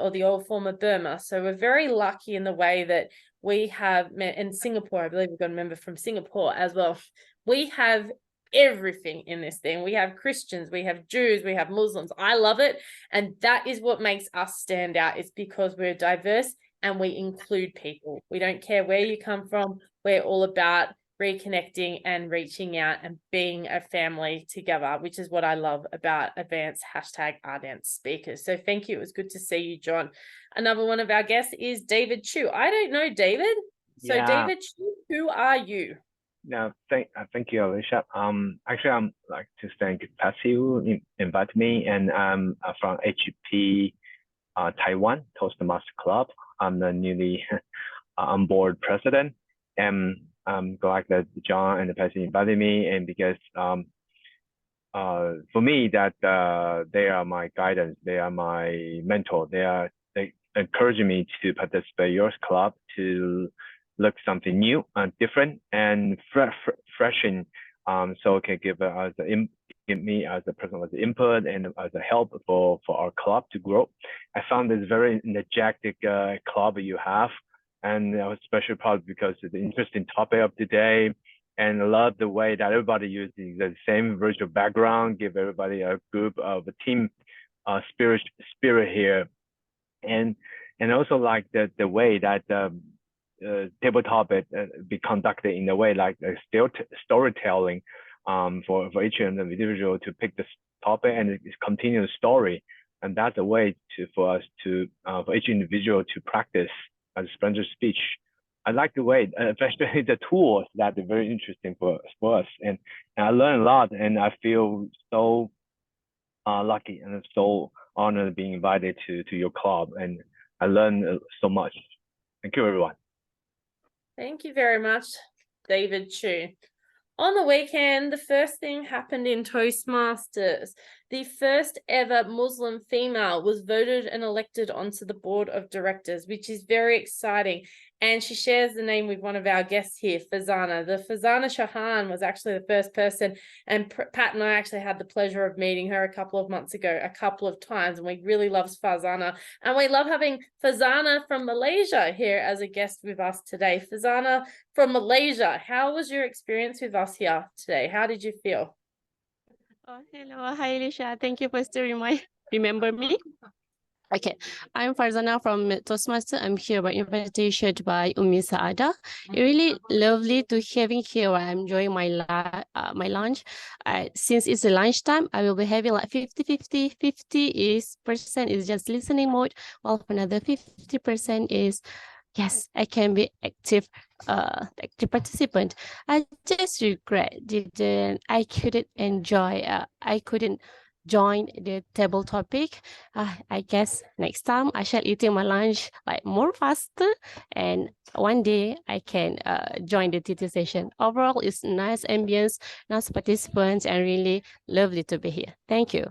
or the old former Burma. So we're very lucky in the way that we have met in Singapore. I believe we've got a member from Singapore as well. We have everything in this thing. We have Christians, we have Jews, we have Muslims. I love it. And that is what makes us stand out. It's because we're diverse and we include people. We don't care where you come from. We're all about reconnecting and reaching out and being a family together, which is what I love about Advanced #ArdentSpeakers. So thank you. It was good to see you, John. Another one of our guests is David Chu. I don't know David. So Yeah. David Chu, who are you? No, thank you, Alicia. Actually, I'm like to thank Patsy who invited me, and I'm from HP Taiwan Toastmaster Club. I'm the newly on board president, and I'm glad that John and Patsy invited me, and because for me that they are my guidance, they are my mentor, they encourage me to participate in your club, to look something new and different and freshen, so it can give me as a person with input and as a help for our club to grow. I found this very energetic club you have, and especially probably because of the interesting topic of today, and I love the way that everybody uses the same virtual background, give everybody a group of a team spirit here, and also like the way that table topic be conducted in a way like storytelling for each individual to pick this topic and it's continuous story, and that's a way for us to for each individual to practice as sponsored speech. I like the way, especially the tools that are very interesting for us, and I learn a lot, and I feel so lucky and so honored being invited to your club, and I learned so much. Thank you, everyone. Thank you very much, David Chu. On the weekend, the first thing happened in Toastmasters. The first ever Muslim female was voted and elected onto the board of directors, which is very exciting. and she shares the name with one of our guests here, Fazana. The Fazana Shahan was actually the first person, and Pat and I actually had the pleasure of meeting her a couple of months ago, a couple of times, and we really love Fazana. And we love having Fazana from Malaysia here as a guest with us today. Fazana from Malaysia, how was your experience with us here today? How did you feel? Oh, hello. Hi, Alicia. Thank you for still remember me. Okay, I'm Farzana from Toastmaster. I'm here by invitation by Umi Saada. It's really lovely to having here while I'm enjoying my lunch. Since it's a lunchtime, I will be having like 50-50. 50% is just listening mode, while another 50% is yes, I can be active participant. I just regret I couldn't enjoy. I couldn't join the table topic. I guess next time I shall eating my lunch like more faster, and one day I can join the TT session. Overall, it's nice ambience, nice participants, and really lovely to be here. Thank you.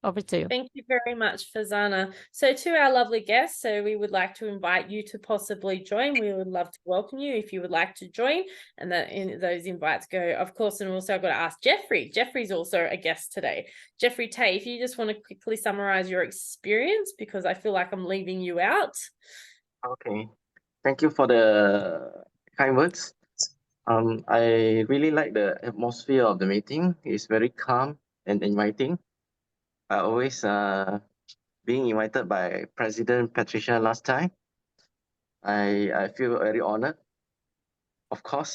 Over to you. Thank you very much, Fazana. So to our lovely guests, so we would like to invite you to possibly join. We would love to welcome you if you would like to join, and that those invites go, of course. And also I've got to ask Jeffrey. Jeffrey's also a guest today. Jeffrey Tay, if you just want to quickly summarize your experience, because I feel like I'm leaving you out. Okay. Thank you for the kind words. I really like the atmosphere of the meeting. It's very calm and inviting. I always being invited by President Patricia last time. I feel very honored. Of course,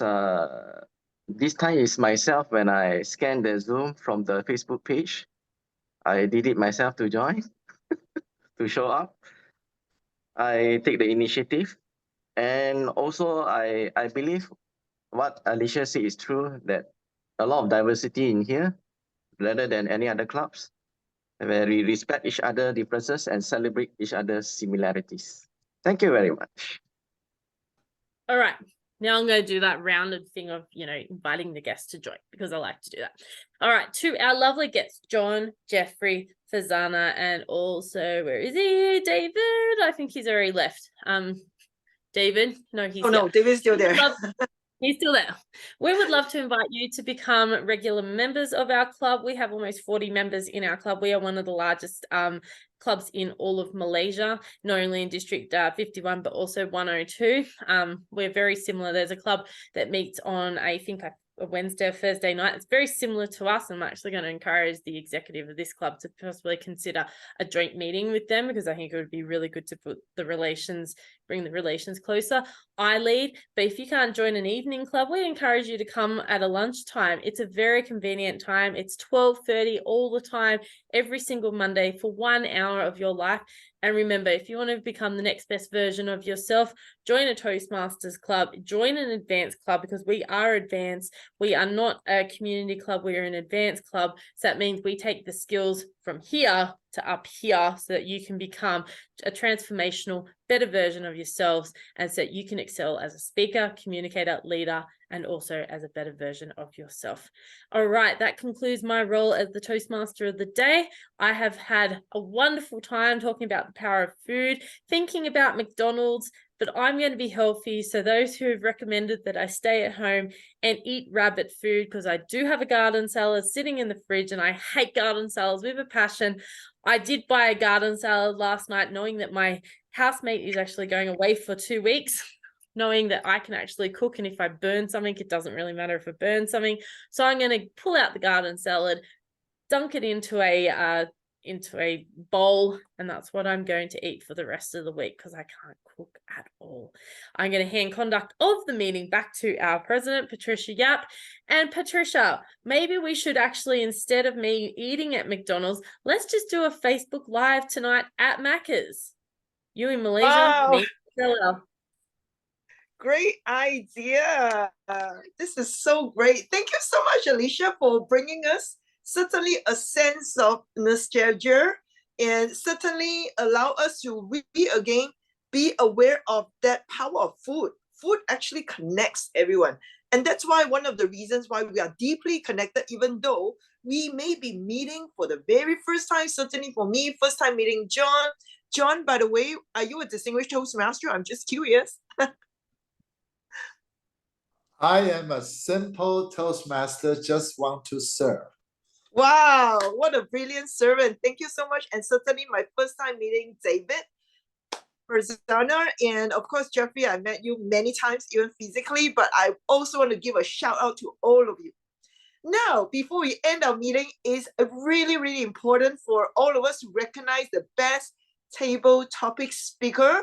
this time is myself when I scanned the Zoom from the Facebook page. I did it myself to join, to show up. I take the initiative. And also, I believe what Alicia said is true, that a lot of diversity in here, rather than any other clubs, where we respect each other's differences and celebrate each other's similarities. Thank you very much. All right. Now I'm going to do that rounded thing of, inviting the guests to join, because I like to do that. All right. To our lovely guests, John, Jeffrey, Fazana, and also, where is he? David. I think he's already left. David. No, he's no, David's still there. He's still there. We would love to invite you to become regular members of our club. We have almost 40 members in our club. We are one of the largest clubs in all of Malaysia, not only in District 51, but also 102. We're very similar. There's a club that meets on, I think, a Wednesday or Thursday night. It's very similar to us. I'm actually going to encourage the executive of this club to possibly consider a joint meeting with them, because I think it would be really good to bring the relations closer. I lead, but if you can't join an evening club, we encourage you to come at a lunchtime. It's a very convenient time. It's 12:30 all the time, every single Monday, for 1 hour of your life. And remember, if you want to become the next best version of yourself, join a Toastmasters club, join an advanced club, because we are advanced. We are not a community club, we are an advanced club. So that means we take the skills from here to up here so that you can become a transformational, better version of yourselves, and so that you can excel as a speaker, communicator, leader, and also as a better version of yourself. All right, that concludes my role as the Toastmaster of the day. I have had a wonderful time talking about the power of food, thinking about McDonald's, but I'm going to be healthy. So those who have recommended that I stay at home and eat rabbit food, because I do have a garden salad sitting in the fridge, and I hate garden salads with a passion. I did buy a garden salad last night, knowing that my housemate is actually going away for 2 weeks, knowing that I can actually cook, and if I burn something, it doesn't really matter if I burn something. So I'm going to pull out the garden salad, dunk it into a bowl, and that's what I'm going to eat for the rest of the week, because I can't cook at all. I'm going to hand conduct of the meeting back to our president, Patricia Yap. And Patricia, maybe we should actually, instead of me eating at McDonald's, let's just do a Facebook Live tonight at Macca's. You in Malaysia, Wow. me in Australia. Great idea. This is so great. Thank you so much, Alicia, for bringing us certainly a sense of nostalgia, and certainly allow us to again be aware of that power of food. Food actually connects everyone. And that's why one of the reasons why we are deeply connected, even though we may be meeting for the very first time, certainly for me, first time meeting John. John, by the way, are you a distinguished Toastmaster? I'm just curious. I am a simple Toastmaster, just want to serve. Wow, what a brilliant servant. Thank you so much. And certainly my first time meeting David Verzana, and of course, Jeffrey, I met you many times, even physically, but I also want to give a shout out to all of you. Now, before we end our meeting, it's really, really important for all of us to recognize the best table topic speaker.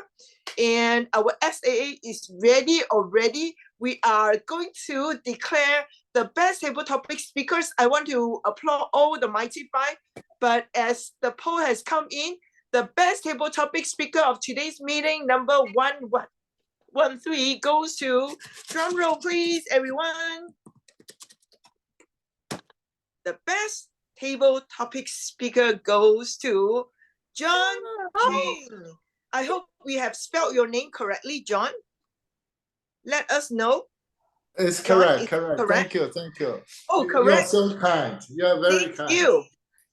And our SAA is ready already. We are going to declare the best table topic speakers. I want to applaud all the Mighty Five, but as the poll has come in, the best table topic speaker of today's meeting, number 113, goes to, drum roll please, everyone. The best table topic speaker goes to John Ching. I hope we have spelled your name correctly, John. Let us know. It's John, correct, it's correct. correct. Thank you. Oh, You are correct. so kind. You are very Thank kind. you.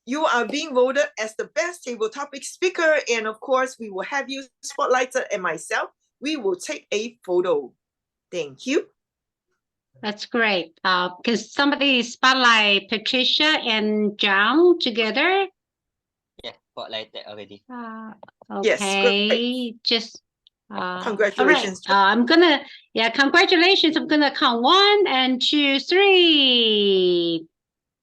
You are being voted as the best table topic speaker. And of course, we will have you spotlighted and myself. We will take a photo. Thank you. That's great. Can somebody spotlight Patricia and John together? Yeah, spotlighted already. Yes, Okay, great. just Congratulations. All right. I'm gonna, congratulations. I'm gonna count 1 and 2, 3.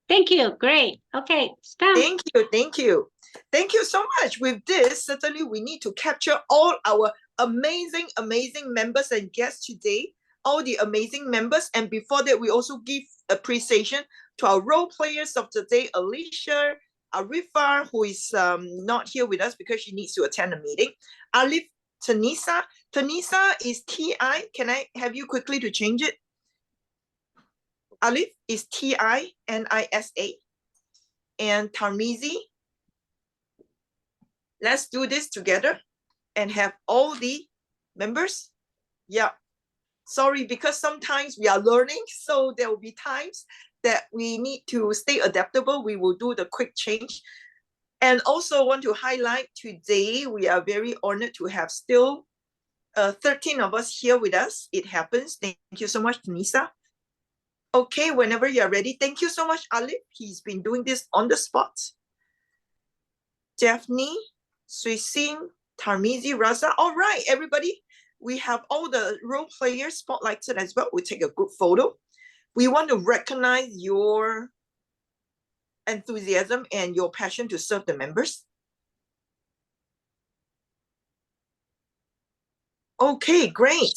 Thank you. Great. Okay, stop. Thank you. Thank you. Thank you so much. With this, certainly we need to capture all our amazing, amazing members and guests today, all the amazing members. And before that, we also give appreciation to our role players of today, Alicia, Arifa, who is not here with us because she needs to attend a meeting. Alif, Tanisa. Tanisa is T-I. Can I have you quickly to change it? Alif is T-I-N-I-S-A. And Tarmizi. Let's do this together and have all the members. Yeah. Sorry, because sometimes we are learning, so there will be times that we need to stay adaptable. We will do the quick change. And also want to highlight today, we are very honored to have still 13 of us here with us. It happens. Thank you so much, Tanisa. Okay, whenever you're ready. Thank you so much, Alif. He's been doing this on the spot. Daphne, Suisin, Tarmizi, Raza. All right, everybody. We have all the role players spotlighted as well. We take a group photo. We want to recognize your enthusiasm and your passion to serve the members. Okay, great.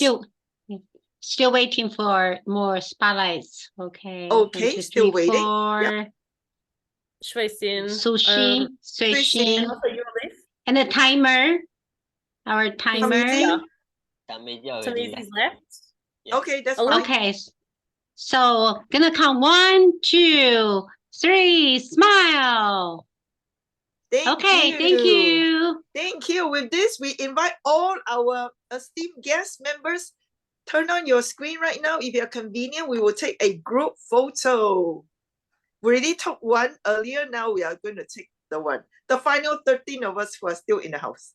Still waiting for more spotlights. Okay. Okay, 1, 2, 3, still waiting. 4. Yep. Shui-Sin. Sushi, Sushi. and the timer. Our timer. Tamizi's left. Yeah. Okay, that's fine. Okay. So gonna count 1, 2, 3. Smile. Thank Thank you. Thank you. With this, we invite all our esteemed guest members. Turn on your screen right now. If you're convenient, we will take a group photo. We already took one earlier. Now we are going to take the final 13 of us who are still in the house.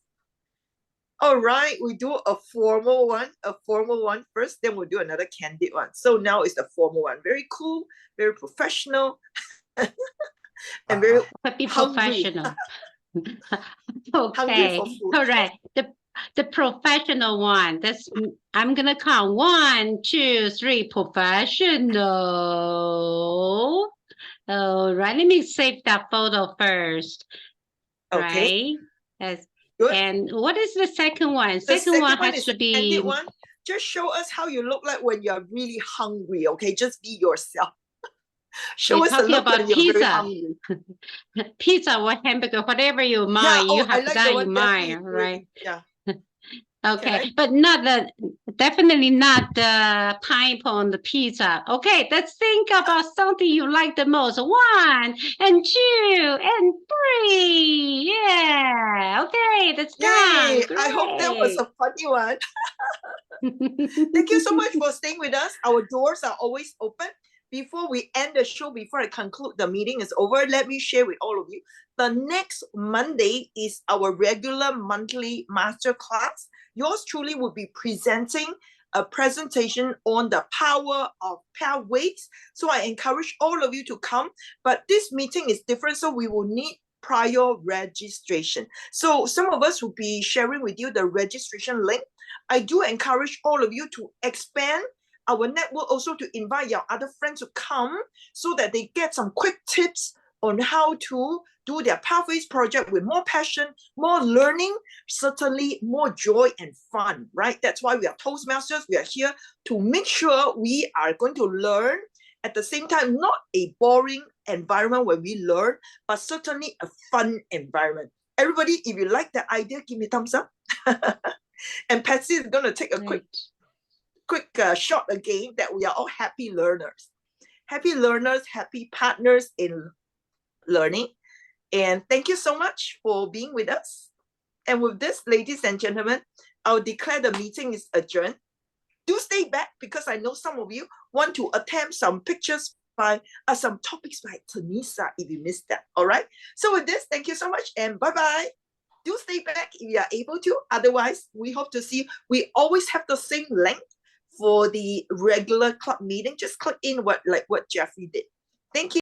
All right, we do a formal one first, then we'll do another candid one. So now it's the formal one. Very cool, very professional, and very Be hungry. professional. Hungry Okay. for food. All right. The professional one. I'm gonna count 1, 2, 3. Professional. All right. Let me save that photo first. Okay. Right. Yes. Good. And what is the second one? The second one one has is to the be. candid one. Just show us how you look like when you're really hungry. Okay, just be yourself. Show We're us a talking look about when you're very pizza. hungry. Pizza or hamburger, whatever you mind, Yeah, you I have like that the in one Daphne mind, is doing. right? Yeah. Okay, but definitely not the pineapple on the pizza. Okay, let's think about something you like the most. 1 and 2 and 3. Yeah. Okay, that's done. Yay! Great. I hope that was a funny one. Thank you so much for staying with us. Our doors are always open. Before we end the show, before I conclude the meeting is over, let me share with all of you. The next Monday is our regular monthly master class. Yours truly will be presenting a presentation on the power of pair weights. So I encourage all of you to come, but this meeting is different, so we will need prior registration. So some of us will be sharing with you the registration link. I do encourage all of you to expand our network, also to invite your other friends to come so that they get some quick tips on how to do their Pathways project with more passion, more learning, certainly more joy and fun, right? That's why we are Toastmasters. We are here to make sure we are going to learn at the same time, not a boring environment where we learn, but certainly a fun environment. Everybody, if you like the idea, give me a thumbs up. And Patsy is going to take a quick shot again that we are all happy learners. Happy learners, happy partners in learning. And thank you so much for being with us. And with this, ladies and gentlemen, I'll declare the meeting is adjourned. Do stay back because I know some of you want to attempt some pictures by some topics by Tanisa if you missed that. All right. So with this, thank you so much and bye-bye. Do stay back if you are able to. Otherwise, we hope to see you. We always have the same length for the regular club meeting. Just click in like what Jeffrey did. Thank you.